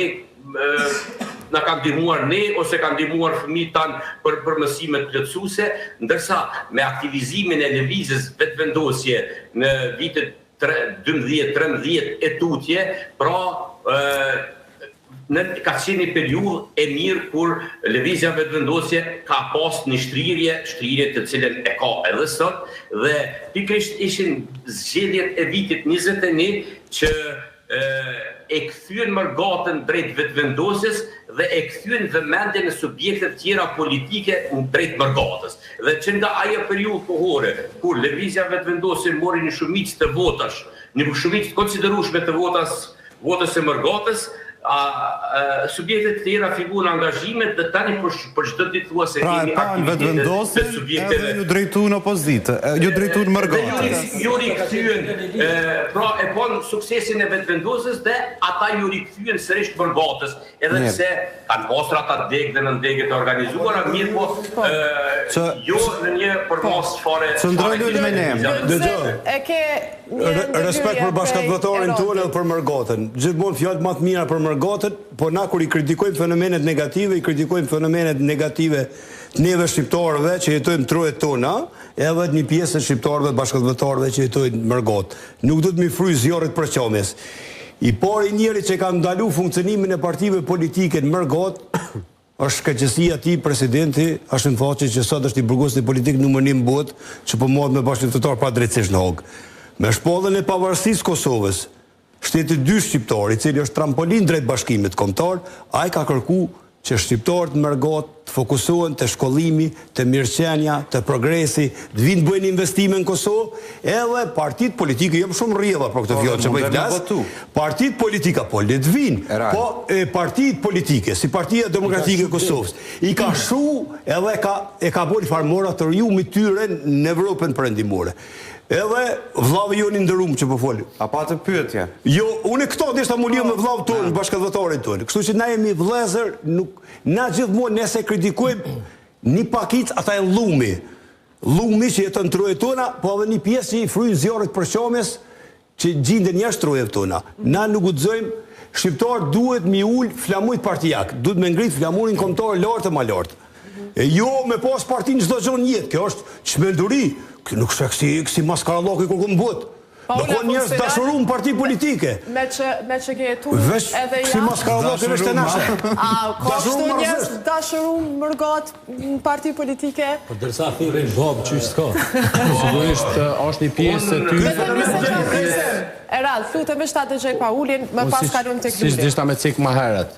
ne ose kanë ndihmuar fëmijët tanë për mësime të plotësuese, ndërsa me aktivizimin e lëvizjes vetëvendosje në vitet 12-13 e tutje, pra ka qenë një periudhë e mirë kur lëvizja vetëvendosje ka pas një shtrihje të cilën e ka edhe sot, dhe pikërisht ishin zgjedhjet e vitit 21 që e kthyen Mërgatën drejt vetëvendosjes dhe e kthyen vëmendjen e subjektet tjera politike drejt Mërgatës. Dhe që nga ajo periudhë kohore, kur lëvizja vetëvendosje mori një shumicë të votash, një shumicë të konsiderueshme të votës së Mërgatës, subjektet tjera filluan angazhimet dhe tani për çdo ditë thua se kemi aktivitete të subjekteve. Edhe ju drejtuan opozitë, ju drejtuan Mërgatës. Ju rikthyen, pra e pon suksesin e vetëvendosjes dhe ata ju rikthyen sërish Mërgatës, edhe pse kanë pasur ata degë dhe nëndegë të organizuara, mirë po jo në një përmos fare. Çndrojnë me ne. Respekt për bashkëdhëtarin tonë edhe për Mërgatën. Gjithmonë fjalë më të mira për Mërgatën, po na kur i kritikojmë fenomenet negative, i kritikojmë fenomenet negative të neve shqiptarëve që jetojmë trojet tona, edhe një pjesë të shqiptarëve bashkëdhëtarëve që jetojnë në Mërgatë. Nuk do të mi fryj zjarrit për qamjes. I pari njeri që ka ndalu funksionimin e partive politike në Mërgatë është shkaqësia ti, presidenti, është në faqe që sot është i burgosi politik numër 1 në botë, që po marrë me bashkëdhëtar pa drejtësisht në Hog. Me shpallën e pavarësisë Kosovës, shteti 2 shqiptar, i cili është trampolin drejt bashkimit kombëtar, ai ka kërku që shqiptarët në Mërgatë të fokusohen të shkollimi, të mirëqenia, të progresi, të vinë bëjnë investime në Kosovë, edhe partit politike, jam shumë rrjedha për këtë fjallë që bëjt flasë, partit politika, po le të vinë, po partit politike, si Partia Demokratike e Kosovës, i ka shu edhe e ka bërë farmora të rju me tyre në Evropën perëndimore. Edhe vllave jonë ndërum që po foli. A pa të pyetje? Jo, unë këto deshta mu lidh me vllavë tonë, bashkëdhëtarin tonë. Kështu që na jemi vëllezër, na gjithmonë nëse kritikojmë një pakic, ata e llumi. Llumi që jeton trojet tona, po edhe një pjesë që i fryjnë zjarrit për qamjes që gjenden jashtë trojeve tona. Na nuk guxojmë, shqiptar duhet mi ul flamujt partijak, duhet me ngrit flamurin kombëtar lart e më lart. E jo me pas partin çdo gjë në jetë, kjo është çmenduri. Nuk shek si maskaralloki kur ku më botë. Do konë njerëz dashurum parti politike. Me që ke jetu edhe si maskarallokë vesh të nashe. A, ka shtu njerëz dashurum mërgat në parti politike? Për dërsa thirrin babë që s'ka. Sigurisht është një pjesë e ty. Erad, thute me shtatë gjej pa ullin, më pas kalon të Si dishta me cik ma heret.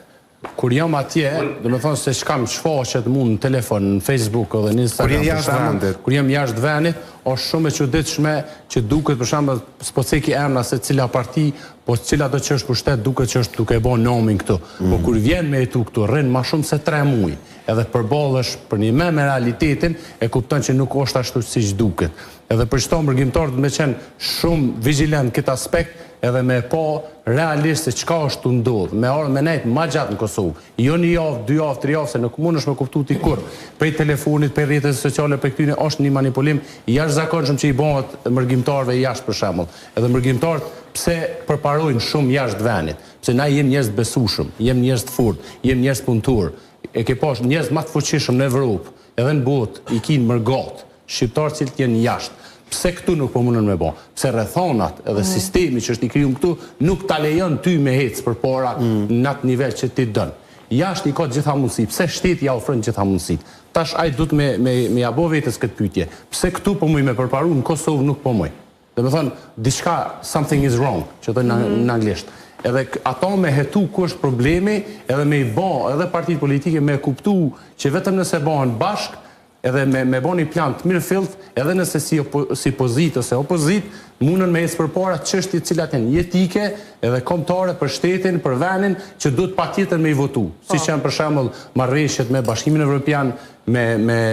Kur jam atje, dhe me thonë se shkam shfaqet mund në telefon, në Facebook dhe në Instagram, kur jam jashtë venit, është shumë e çuditshme që duket për shembull s'po ceki emra se cila parti, po cila do që është pushtet duket që është duke e bën nomin këtu. Po kur vjen me jetu këtu rrin më shumë se 3 muaj, edhe përballesh për një me realitetin, e kupton që nuk është ashtu siç duket. Edhe për çdo mërgjimtar do të qenë shumë vigjilant këtë aspekt, edhe me po realisht se çka është të ndodhë, me orë me nejtë ma gjatë në Kosovë, jo 1 javë, 2 javë, 3 javë, se nuk mund është me kuptu t'i kur, prej telefonit, prej rrjetet sociale, prej këtyne, është një manipulim jashtëzakonshëm që i bëhet mërgjimtarëve jashtë për shembull. Edhe mërgjimtarët pse përparojnë shumë jashtë venit, pse na jem njerëz të besueshëm, jem njerëz të fortë, jem njerëz punëtor, e ke pash njerëz më të fuqishëm në Evropë, edhe në botë, i kinë mërgat, shqiptarë cilët janë jashtë. Pse këtu nuk po mundën me bo? Pse rrethonat edhe sistemi që është i krijuar këtu nuk ta lejon ty me hec përpara në atë nivel që ti dën. Jashtë i ka gjitha mundësi. Pse shteti ja ofron gjitha mundësit? Tash ai duhet me ja bë vetes këtë pyetje. Pse këtu po muj me përparu në Kosovë nuk po muj? Do të thonë diçka something is wrong, që thonë në anglisht. Edhe ato me hetu ku është problemi, edhe me i bë, edhe partitë politike me kuptu që vetëm nëse bëhen bashkë edhe me bo një plan të mirë fillt, edhe nëse si pozit ose opozit, mundën me ecë përpara çështjet cilat janë jetike edhe kombëtare për shtetin, për vendin, që duhet patjetër me i votu. Siç janë për shembull marrëveshjet me Bashkimin Evropian, me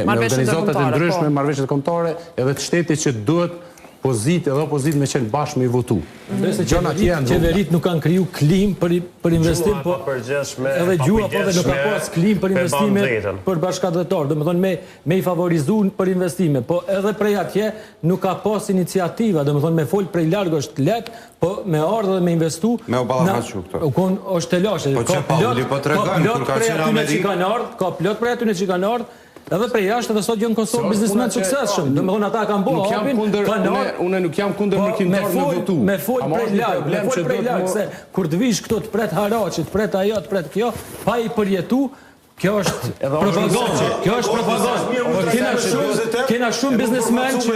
organizatat e ndryshme, marrëveshjet kombëtare, edhe të shtetit që duhet pozit edhe opozit me qenë bashkë me i votu. Qeverit nuk kanë kriju klim për investim, po edhe gjua po dhe nuk ka pas klim për investime për bashkëdhetar, do me thonë me i favorizu për investime, po edhe prej atje nuk ka pas iniciativa, do me thonë me folë prej largë është let, po me ardhë dhe me investu, me u balafaqu këto. është të lashe, ka plot prej atyne që kanë ardhë, edhe prej jashtë edhe sot jënë Kosovë biznesmen suksesshëm. Do me thonë ata kanë bo hapin, Unë nuk jam kundër mërkimtar me votu. Me folë prej largë, se kur të vish këto të pret haraqit, të pret ajo, të pret kjo, pa i përjetu, kjo është propagandë. Kjo është propagandë. Kena shumë biznesmen që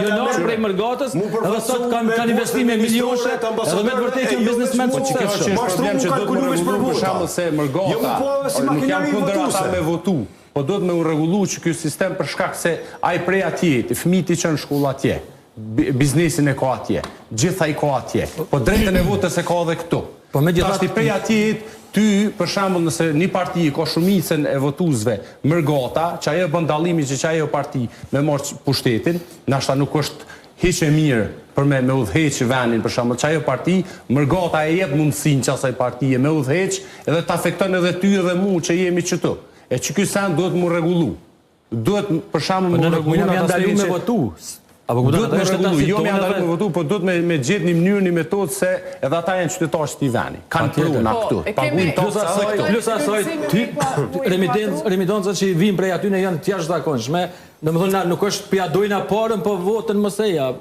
jënë prej mërgatës, edhe sot kanë investime milionëshe, edhe me të vërtet jënë biznesmen suksesshëm. Problem që do të më rregullu për shembull se mërgata, nuk jam kundër ata me votu. Po do të me uregullu që kjo sistem për shkak se ai prej atje, fëmijët që në shkollë atje, biznesin e ka atje, gjitha i ka atje, po drejtën e votës e ka edhe këtu. Tashti prej atje, ty, për shembull, nëse një parti ka shumicën e votuzve mërgata, që ajo bën dallimi që ajo parti me marrë pushtetin, nashta nuk është hiq e mirë për me udhëheq vendin, për shembull, që ajo parti, mërgata e jep mundësinë që asaj partije me udhëheq, edhe të afekton edhe ty edhe mu që jemi qëtu. E që ky sen duhet mu regullu. Duhet për shembull mu regullu në atë me votu. Duhet me regullu, jo me ndalu me votu, po duhet me gjetë një mënyrë, një metodë se edhe ata janë qytetarë që t'i veni. Kanë pruna këtu. Paguajnë taksë edhe këtu. Plus asaj, remitencat që i vinë prej atyne janë të jashtëzakonshme. Domethënë nuk është pja dojna parën, po votën mëseja.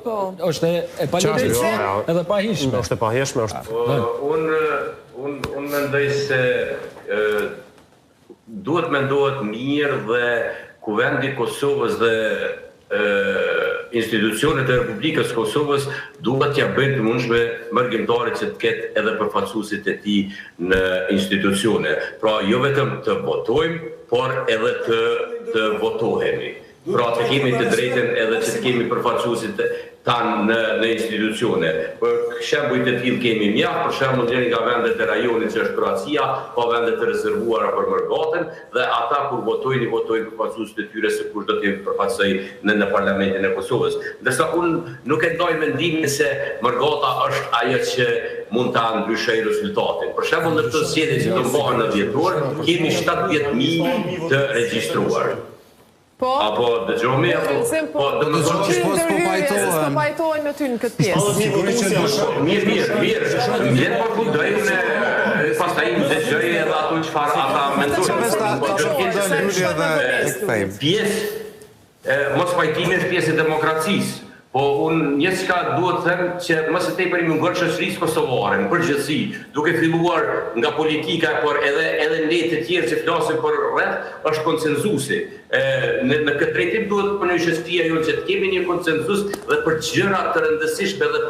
Është e palëndeshme edhe pahishme. Është e pahishme, është. Unë mendoj se duhet mendohet mirë dhe Kuvendi i Kosovës dhe institucionet e Republikës Kosovës duhet t'ja bëjnë të mundshme mërgjimtarit që të ketë edhe përfaqësuesit e tij në institucione. Pra jo vetëm të votojmë, por edhe të votohemi. Pra të kemi të drejten edhe që të kemi përfaqësuesit tanë në institucione. Për shembuj të tillë kemi mjaft, për shembull njëri nga vendet e rajonit që është Kroacia, pa vendet të rezervuara për mërgatën, dhe ata kur votojnë përfaqësuesit e tyre se kush do t'i përfaqësoj në parlamentin e Kosovës. Ndërsa unë nuk e ndaj mendimin se mërgata është ajo që mund ta ndryshojë rezultatin. Për shembull në këtë zgjedhje që do bëhen në dhjetor, kemi 70.000 të regjistruar. Apo dëgjomi, apo do të thonë që s'po pajtohen me ty në këtë pjesë. Mirë. Vjen po kundrejnë, pastaj më dëgjoj edhe ato çfarë ata mendojnë. Pjesë mos pajtimi është pjesë e demokracisë. Po unë një çka duhet të them që më së tepëri më ngor shoqërisë kosovare në përgjithësi, duke filluar nga politika, por edhe ne të tjerë që flasim për rreth, është konsenzusi. Në këtë drejtim duhet për një shoqëria jonë që të kemi një konsenzus dhe për gjëra të rëndësishme dhe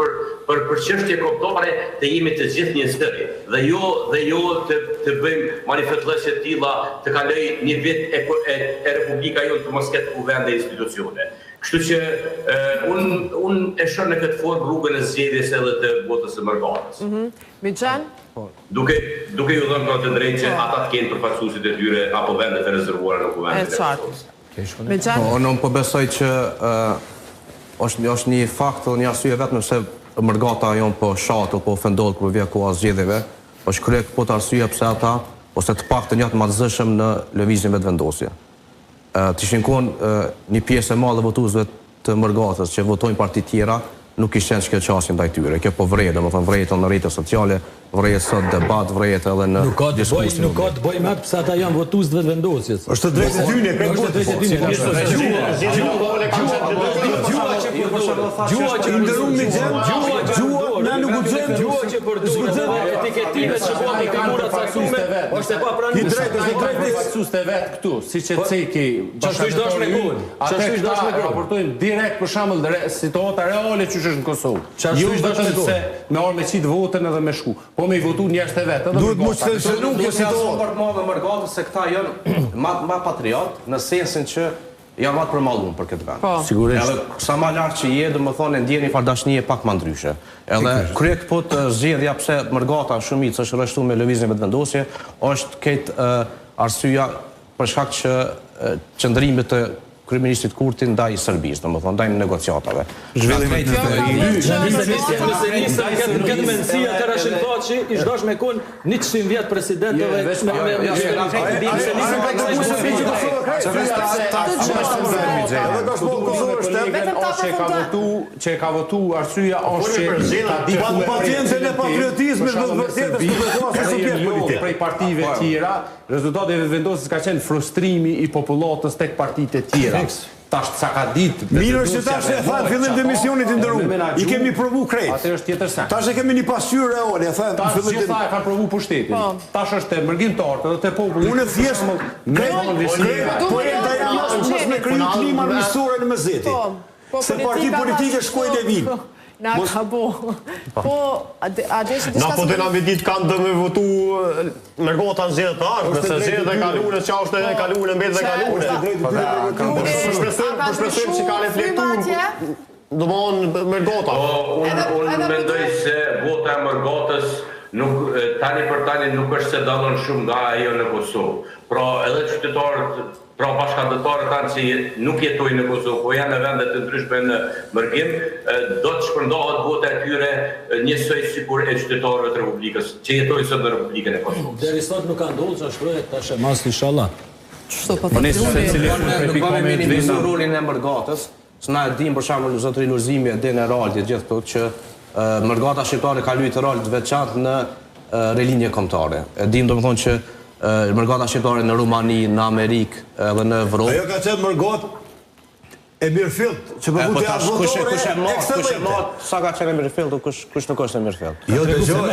për çështje kombëtare të jemi të gjithë një zëri. Dhe jo të bëjmë manifestime të tilla, të kaloj një vit e Republika jonë të mos ketë kuvende e institucione. Kështu që unë e shoh në këtë formë rrugën e zgjedhjes edhe të votës së Mërgatës. Mixhan? Duke ju dhënë të drejtë që ata të kenë përfaqësuesit e tyre apo vendet e rezervuara në kuvendet e Kosovës. Mixhan? Unë po besoj që është një fakt dhe një arsye vetëm se Mërgata jonë po shatë o po ofendohet kur vjen koha e zgjedhjeve, është krye këto arsye pse ata ose të paktën janë të madhëzshëm në lëvizjen vetvendosje. Të ishin konë një pjesë e madhe votuesve të Mërgatës që votojnë parti tjera, nuk ishte që këtë qasjen ndaj tyre. Kjo po vrejë, dhe më thënë vrejë në rrjetet sociale, vrejë sot debat, vrejë edhe në diskusin. Nuk ka të bëjmë atë pësa ata janë votues të vetvendosjes. Është të drejtë tyne, gjua që ndërrum me gjua, na nuk guxojmë gjua që përdorën etiketimet që bëhen i kamurat saksume, është e papranueshme. Është drejtë faksuste vet këtu, siç e ceki bashkëtorë. Ata raportojnë direkt për shembull situata reale që është në Kosovë. Jo vetëm se me orë me qit votën edhe me shku, po me i votu njerëz të vet. Duhet mos të shënojmë kjo situatë për më Mërgatës se këta janë më patriot në sensin që janë matë përmallum për këtë vend. Sigurisht. Edhe sa më lart që je, domethënë ndjeni far dashnie pak më ndryshe. Edhe krye këto zgjedhja pse Mërgata shumica është rreshtuar me lëvizjen vetvendosje, është këtë arsyeja për shkak që qëndrimit të kryeministit Kurti ndaj Serbisë, domethënë ndaj negociatave. Zhvillimet këtë mendësia të Rashid Thaçi i çdosh me kon 100 vjet presidentëve që ka votu arsyeja është që paciencën e patriotizmit në vërtetë prej partive tjera, rezultati i vendosjes ka qenë frustrimi i popullatës tek partitë e tjera. Tash sa ka ditë. Mirë është që tash e thanë fillim të misionit të ndëruar. I kemi provu krejt. Atë është tjetër sen. Tash e kemi një pasqyrë reale, e thanë tash fillim të kanë provu pushtetin. Tash është te mërgjimtarët edhe te populli. Unë thjesht po e ndaj mos me kriju kliman miqësore në Mezeti. Se parti politike shkojnë e vinë. Na ka bo. Po, a deshe të na po të na me ditë kanë dhe me votu Mërgata në zgjedhjet të ardhme, se zgjedhjet e kaluara që është e kaluara mbet dhe kaluara. Përshpresojmë që ka reflektuar domthonë Mërgata. Unë mendoj se vota e Mërgatës tani për tani nuk është se dallon shumë nga ajo në Kosovë. Pra edhe qytetarët bashkëndëtarët tanë që nuk jetojnë në Kosovë, po janë në vendet të ndryshme në mërgim, do të shpërndahet vota e tyre njësoj sikur e qytetarëve të Republikës, që jetojnë sot në Republikën e Kosovës. Deri sot nuk ka ndodhur që shkruhet tash e mas inshallah. Çfarë po thotë? Nuk kanë minimizuar rolin e Mërgatës, se na e dim për shembull zotëri Luzimi e Deneraldi gjithë këto që Mërgata shqiptare ka luajtur rol të veçantë në relinje kombëtare. E dim domethënë që Mërgata shqiptare në Rumani, në Amerikë edhe në Evropë. Ajo ka qenë Mërgat e Mirfield, që për votja votore sa ka qenë Mirfield, kush nuk është Mirfield. Jo, dëgjoj.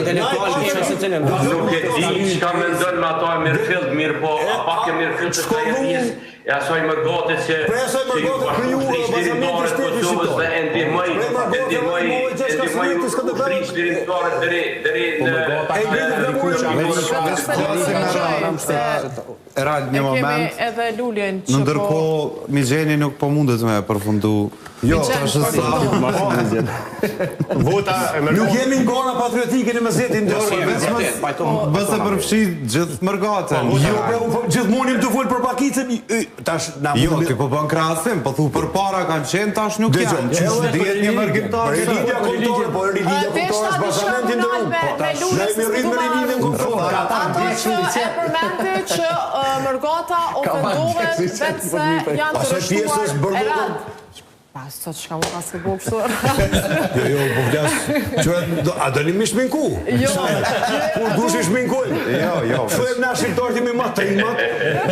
Intelektual që se cilën. Nuk e di çka mendon me ato Mirfield, mirë po, a pak e Mirfield të ka pjesë e asaj Mërgate që krijuar bazamentën e shtetit shqiptar. Dhe ndihmoi Era një moment. Edhe luljen që në ndërkohë Mixheni nuk po mundet me përfundu. Jo, tash vota nuk jemi në gona patriotike në Mezetin bëse përfshit gjithë Mërgatën. Jo, gjithmonë të fol për pakicën. Jo, ti po bën krahasim, po thu përpara kanë qenë, tash nuk janë. Çfarë dihet një mërgjimtar? Rilindja kombëtare, po rilindja kombëtare është bashkëmendje ndërruar. Ato që e përmendë që Mërgata ofendohet vetë se janë të rështuar Pa, sot shka më pas këtë kështu. Jo, po vlas. A do një mi shminku? Jo. Kur dush i shminkojnë? Jo. Shojmë na shqiptarët imi matrimat.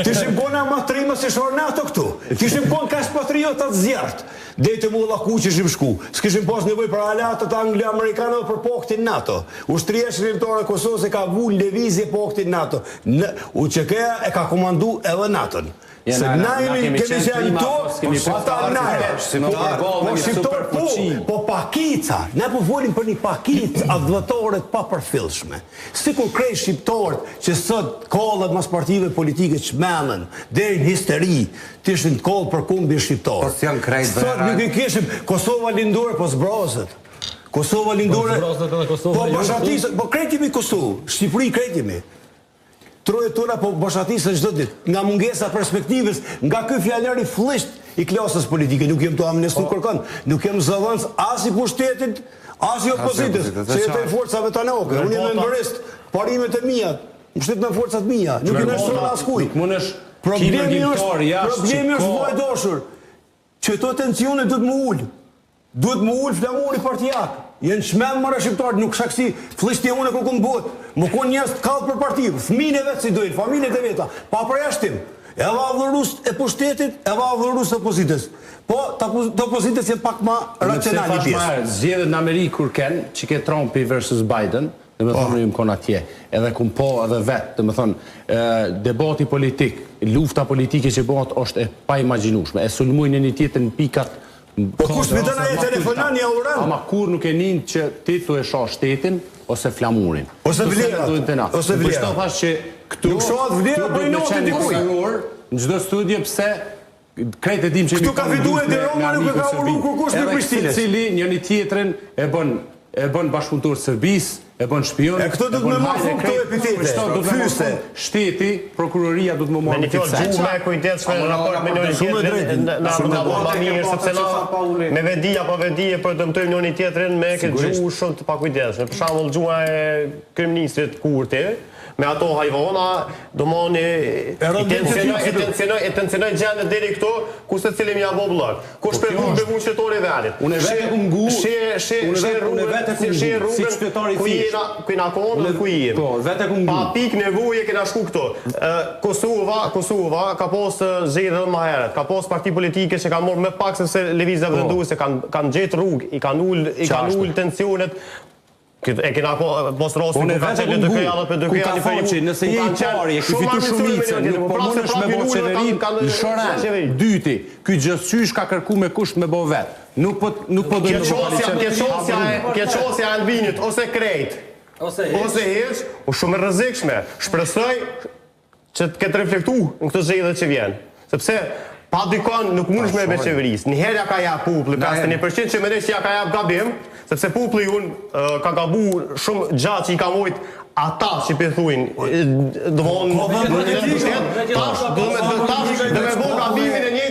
Ti shimkona matrimat si shorë NATO këtu. Ti shimkon ka patriotat zjartë. Dejtë mu laku që shim shku. S'kishim pas nevoj për alatët anglo-amerikanët për poktin NATO. Ushtria shërimtore Kosovës e ka vull levizje poktin NATO. U që këja e ka komandu edhe NATO-n. Se kemi qenë po pakica, ne po volim për një pakic advëtore të papërfillshme. Si kur krej shqiptarët që sot kollet mas partive politike që menën, deri në histeri, të ishin të kollë për kumbi shqiptarë. Sot nuk i kishim Kosova lindore, po zbrazët. Kosova lindore, po bashatisë, po kretimi Kosovë, Shqipëri kretimi. Troje tona po boshatisë çdo ditë, nga mungesa perspektivës, nga ky fjalëri flisht i klasës politike, nuk jem të amnestu kërkon, nuk jem zëvendës as i pushtetit, as i opozitës, se jetojnë forcave tanoke, unë jam memberist, parimet e mia, mbështet në forcat mia, nuk i nështron askujt. Problemi është vaj doshur, që to tensione duhet më ul. Duhet më ullë flamuri partijak. Jenë shmenë mërë shqiptarët, nuk shaksi flishti unë e kërkun botë. Më konë njës të kallë për partivë, fëmine vetë si dojnë, familjet e veta. Pa përjashtim, e vavlërus e pushtetit, e vavlërus e opozitës. Po, të opozitës jenë pak ma racionali pjesë. Zgjedhjet në Amerikë kur kenë, që ke Trumpi versus Biden, dhe me thonë jëmë konë atje, edhe kumë po edhe vetë, dhe me thonë, debati politik, lufta politike që bëhat është e pa imaginushme, e sulmujnë një tjetër në pikat. Po kush me të na e telefonan një auran? Ama kur nuk e njën që ti tu e shoh shtetin, ose flamurin. Ose vlerat. Ose vlerat. Përshto thash që këtu... Nuk shohat vlerat për i notë të kuj. Në gjdo studje pse krejt e dim që... Këtu ka fitu e të Roma nuk e ka uru kërkush në Prishtines. Edhe cili njëni tjetrin e bën bashkëpunëtor Serbis, e bën shpion... E këto du të me marrë këto epitete, fyse. Shteti, prokuroria du të me marrë këtë seqë. Gjuhë me kujtetshme në raport me njëri tjetërin, në bomba mirë, sepse na me vedija pa vedije për të dëmtojmë njëri tjetërin me këtë gjuhë shumë të pakujtetshme. Për shembull gjuha e kryeministrit Kurti, me ato hajvona, do moni e tensionoj gjendën deri këtu, ku se cili mja bo blok. Ku shpërgun me mund qëtëtori vetit. Unë e vete ku ngu, she rrugën ku jena konë dhe ku jem. Pa pik nevoje kena shku këtu. Kosova ka pos zhjedhë më heret, ka pos parti politike që kanë morë me pak se levizja vënduese, kanë gjetë rrugë, i kanë ullë tensionet. E kena pos rostin ku ka qenë dëkëj alët për dëkëj alët për ju. Nëse je i pari, e ki fitu shumicën, nuk po mundesh me bo qeverin në shoren. Dyti, ky gjësysh ka kërku me kusht me bo vetë. Nuk po dojnë në koalicion. Kjeqosja Albinit, ose krejt, ose heq, u shumë rrezikshme. Shpresoj që të ketë reflektu në këtë zhjedhje që vjen. Sepse pa dikon nuk mundesh me qeveris. Njëherë ja ka jap populli, 51% që mendoj që ja ka jap gabim, sepse populli unë ka gabu shumë gjatë që i ka mojt ata që pëthujnë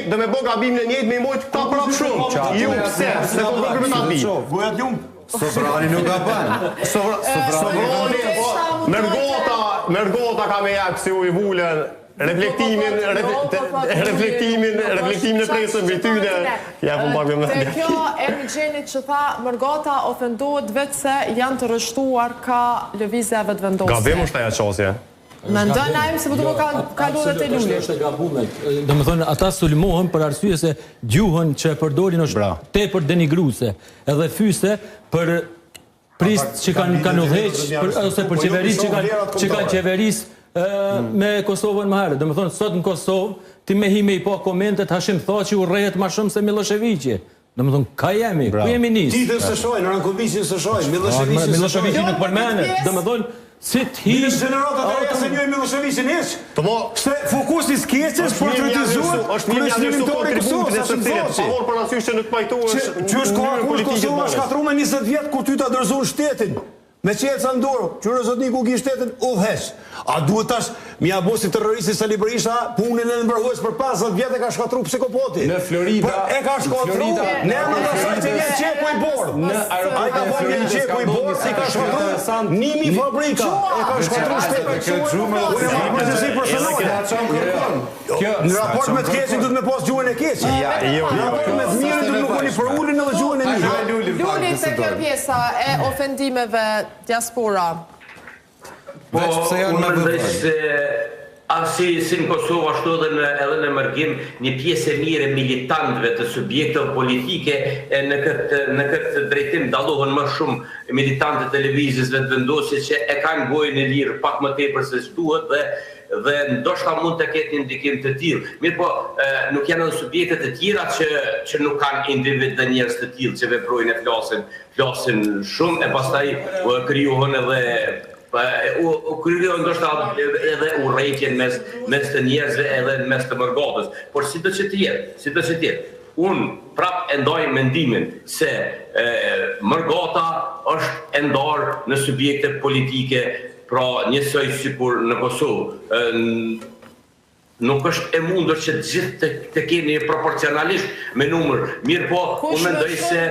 dhe me bo gabimin e njëjtë me i mojt këta prapë shumë. Ju pse, se kom kërë me gabi. Gojat jumë. Sovrani nuk ka banë. Sovrani, mërgota ka me jakë si u i vullën, reflektimin e presën për tyne, ja pun pak me më të kjo Ermigjenit që tha Mërgata ofendohet vetë se janë të rështuar ka lëvizjeve të vendosje. Gabim është aja qasje. Në ndonajmë se përdu më ka lodhe të lullit. është gabumet. Dhe më thonë, ata sulmohen për arsye se gjuhën që e përdorin është te për denigruse, edhe fyse për prist që kanë udheq, ose për qeveris që kanë qeveris me Kosovën më herë. Dhe më thonë, sot në Kosovë, ti me hi me i po komentet, Hashim tha që u rrejet ma shumë se Miloševiqi. Dhe më thonë, ka jemi, ku jemi nisë? Ti dhe së shojnë, Rankovicin së shojnë, Miloševiqi nuk përmenet. Dhe më thonë, si t'hi... Një generata të reja se njoj Miloševiqin heq. Se fokusi s'keqes, portretizuar, është një njërësu kontributit e sëpëtet. Pavor për asysh që nuk pajtu është që është Kosova shkatru me 20 vjetë kur ty të adërzohen shtetin. Me qetë sa ndorë, qërë zotni ku ki shtetën, udhes. A duhet tash, mja bo si terroristi Sali Berisha, punën e nëmbërhojës për 50 vjetë e ka shkatru psikopoti. Në Florida... E ka shkatru, ne më të saj që vjetë qeku i bordë. A i ka po vjetë qeku i bordë, i ka shkatru 1000 fabrika. E ka shkatru shtetën. Unë e marë përgjësi personale. Në raport me të keqin, du të me posë gjuhën e keqin. Në raport me të mirën, du të me koni për ullin edhe gjuhën e mirë. Lullit të kjo pjesa e ofendimeve diaspora. Po, unë mendoj se si në Kosovë ashtu edhe në mërgim një pjesë e mire militantëve të subjektëve politike në këtë drejtim dalohen më shumë militantët televizisve të vendosjes që e kanë gojën e lirë pak më tepër se duhet dhe ndoshta mund të ketë një ndikim të tillë. Mirë po, nuk janë edhe subjekte të tjera që nuk kanë individ dhe njerëz të tillë që veprojnë e flasin shumë e pastaj krijohen edhe kryohen ndoshta edhe urrëtitjen mes të njerëzve edhe mes të mërgatës. Por si do që tjetë, unë prap e ndaj mendimin se mërgata është e ndarë në subjekte politike, pra njësoj sikur në Kosovë. Nuk është e mundur që gjithë të keni proporcionalisht me numër. Mirë po, unë mendoj se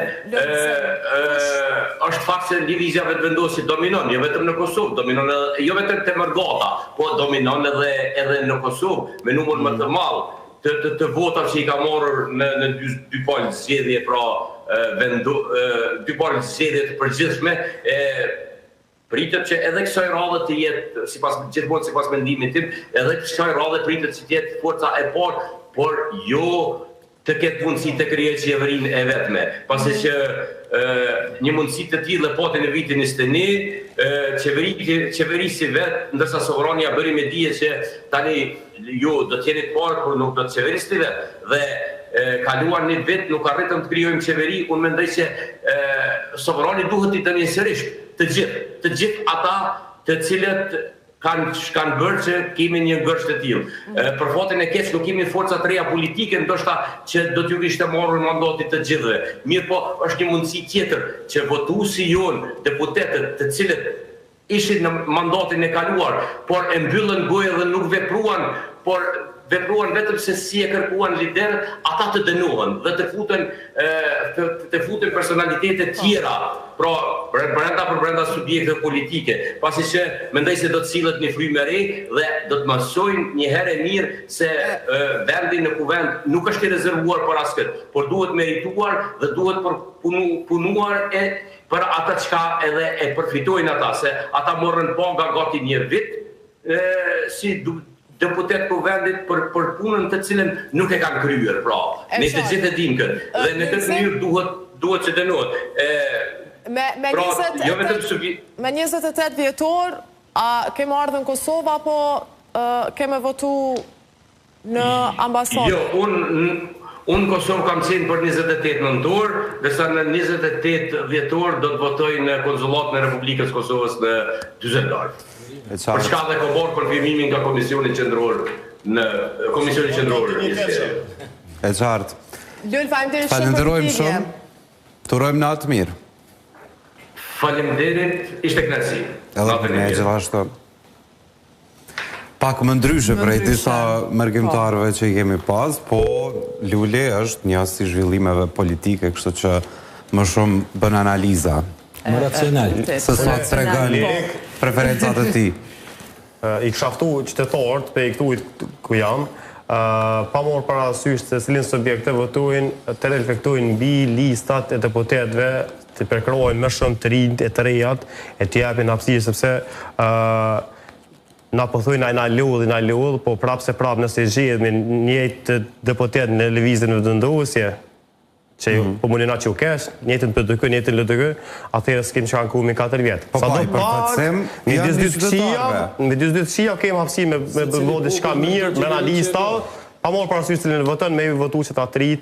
është fakt se divizjave të vendosit dominon, jo vetëm në Kosovë, dominon jo vetëm të mërgata, po dominon edhe në Kosovë, me numër më të madh të votav që i ka marrë në dy palë zgjedhje, pra dy palë zgjedhje të përgjithshme, pritet që edhe kësaj radhe të jetë, gjithmonë sipas mendimit tim, edhe kësaj radhe pritet që të jetë forca e parë, por jo të ketë mundësi të krijojë qeverinë e vetme. Pasi që një mundësi të tillë e pati në vitin 21, qeverisi vetë, ndërsa Sovrania bëri me dije që tani jo do të jeni të parë, por nuk do të qeverisni vetë. Dhe kaluar një vit nuk arritëm të krijojmë qeveri, unë mendoj që Sovrani duhet t'i tani sërish të gjithë ata të cilët kanë bërë që kemi një gërsh të tillë. Për fatin e keq nuk kemi forca të reja politike, ndoshta që do t'ju kishte marrë mandatit të gjithëve. Mirë po, është një mundësi tjetër që votuesi jonë, deputetët të cilët ishin në mandatin e kaluar, por e mbyllën gojë dhe nuk vepruan, por vepruan vetëm se si e kërkuan liderët, ata të dënohen dhe të futen personalitete tjera, pra brenda subjekte politike, pasi që mendoj se do të sillet një frymë e re dhe do të mësojnë një herë e mirë se vendi në kuvend nuk është i rezervuar për askët, por duhet merituar dhe duhet punuar për ata çka edhe e përfitojnë ata, se ata morën paga gati një vit si deputet kuvendit për punën të cilën nuk e kanë kryer, pra. Ne të gjithë e dim këtë. Dhe në këtë mënyrë duhet që dënohet. Me 28 vjetor, a kemi ardhur në Kosovë apo kemi votu në ambasadë? Jo, unë Kosovë kam qenë për 28 nëntor, dërsa në 28 vjetor do të votoj në konsulatën e Republikës Kosovës në Dyzendar. Për shka dhe komorë konfirmimin nga Komisioni Qendror në Komisioni Qendror. E qartë. Falenderojmë shumë. Të urojmë natë mirë. Faleminderit, ishte kënaqësi. Edhe për ne gjithashtu. Pak më ndryshe prej disa mërgjimtarëve që i kemi pas, po Luli është një si zhvillimeve politike, kështu që më shumë bën analiza. Më racional. Se sa të tregon preferencat e ti. I këshaftu qytetarët pe i këtujt ku jam, pa morë parasysh se cilin subjekte votojnë të reflektojnë mbi listat e deputetëve, të përkrojnë më shumë të rinjt e të rejat, e të japin hapësirë sepse na po thujnë na lodh, po prapë se prapë nëse gjedhme njëjtë deputet në lëvizjen e vendosje, që po mundina që u kesh, njëtën për dëkë, njëtën lë dëkë, atëherë s'kem që kanë ku me 4 vjetë. Sa do parë, në 22 këshia kemë hapsi me bëllë shka mirë, me na lista, pa morë parasysh cilin votën, me votu që ta trit,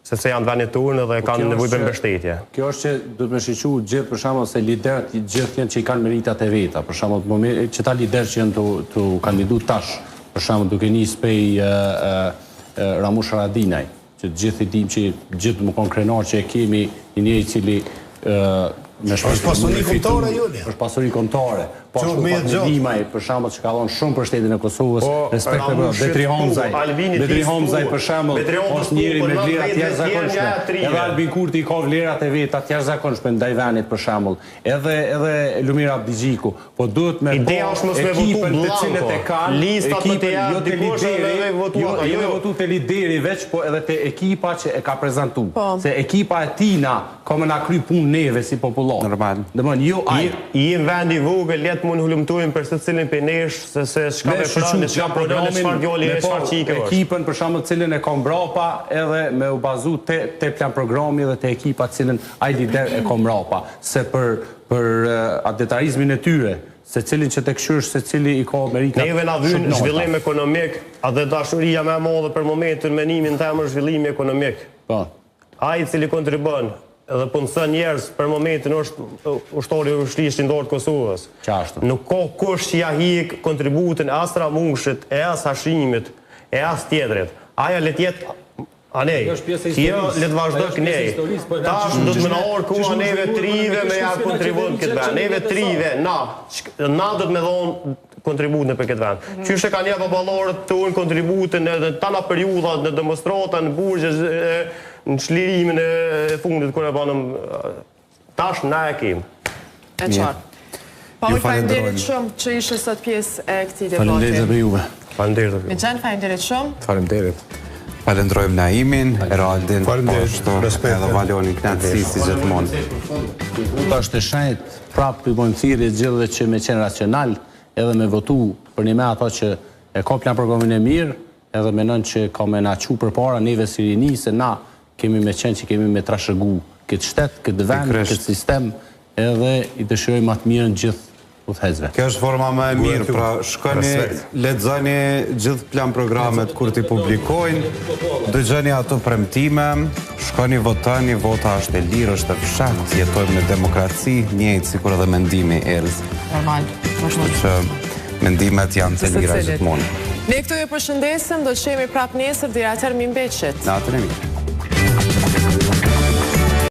sepse janë të venit turnë dhe kanë nevojë për mbështetje. Kjo është që duhet me shiqu gjithë për shembull se liderët gjithë janë që i kanë meritat e veta, për shembull që ta liderë që janë të kandidu tash, për shembull duke nisë pej Ramush Haradinaj, që gjithë i dim që gjithë më konë krenar që e kemi një cili është pasuri kombëtare jone. Është pasuri kombëtare. Po ashtu Dimaj, për shembull, që ka dhënë shumë për shtetin e Kosovës, respekt për Betri Homzaj për shembull, është njëri me vlera të jashtëzakonshme. Edhe Albin Kurti ka vlerat e veta të jashtëzakonshme ndaj vendit për shembull. Edhe Lumir Abdigjiku, po duhet me ekipën të cilët e kanë, ekipën jo të lideri, jo votu të lideri veç, po edhe të ekipa që e ka prezantu. Se ekipa e tina ka me na kry punë neve si popullor. Normal. Dëmon, jo ai. I në vendi vogël, letë mund hulumtojnë për së cilin për nesh, se shka me pranë, shka programin, shfar djoli e shfar qike është. Ekipën për shembull cilin e ka mbrapa, edhe me u bazu te plan programi dhe te ekipa cilin ai lider e ka mbrapa. Se për detarizmin e tyre, se cilin që të këshysh, se cili i ka Amerika. Neve na vynë zhvillim ekonomik, a dhe dashuria me modhe për momentin menimin të emër zhvillimi ekonomik. Ai cili kontribon edhe punëson njerëz për momentin është ushtori ushtrisht i ndorë të Kosovës. Nuk ka kush që ja hik kontributin e as Ramushit, e as Hashimit, e as tjetrit. Aja le tjetë anej, jo le të vazhdo kënej. Tash do të më na orë ku neve trive me ja kontribut në këtë vend. Neve trive, na do të me dhonë kontributin për këtë vend. Qyshe ka një babalorët të unë kontributin në tana periudat, në demonstrata, në burgjes, në shlirimin e fundit kër e banëm tash na e kemë. E qartë. Paul, falenderit shumë që ishë sot pjesë e këti debati. Falenderit dhe juve. Falenderit. Mixhan, falenderit shumë. Falenderit. Falendrojmë Naimin, Eraldin, po edhe Valonin knatësi si gjithmonë. Ta është e shenjt, prapë për bojmë thirrje gjithëve që me qenë racional, edhe me votu për një me ato që e ka plan programin e mirë, edhe menon që ka me na qu për para neve si rini, se na kemi me qenë që kemi me trashëgu këtë shtet, këtë vend, këtë sistem, edhe i dëshirojmë atë mirën gjithë udhëhecëve. Kjo është forma më e mirë, pra shkoni, lexoni gjithë plan programet kur t'i publikojnë, dëgjoni ato premtime, shkoni votoni, vota është e lirë, është e fshatë, jetojmë në demokraci, njëjtë sikur edhe mendimi erës. Normal, që mendimet janë të lira gjithmonë. Ne këtu ju përshëndesim, do të shemi prap nesër deri atëherë mi mbeqet. Natën e mirë.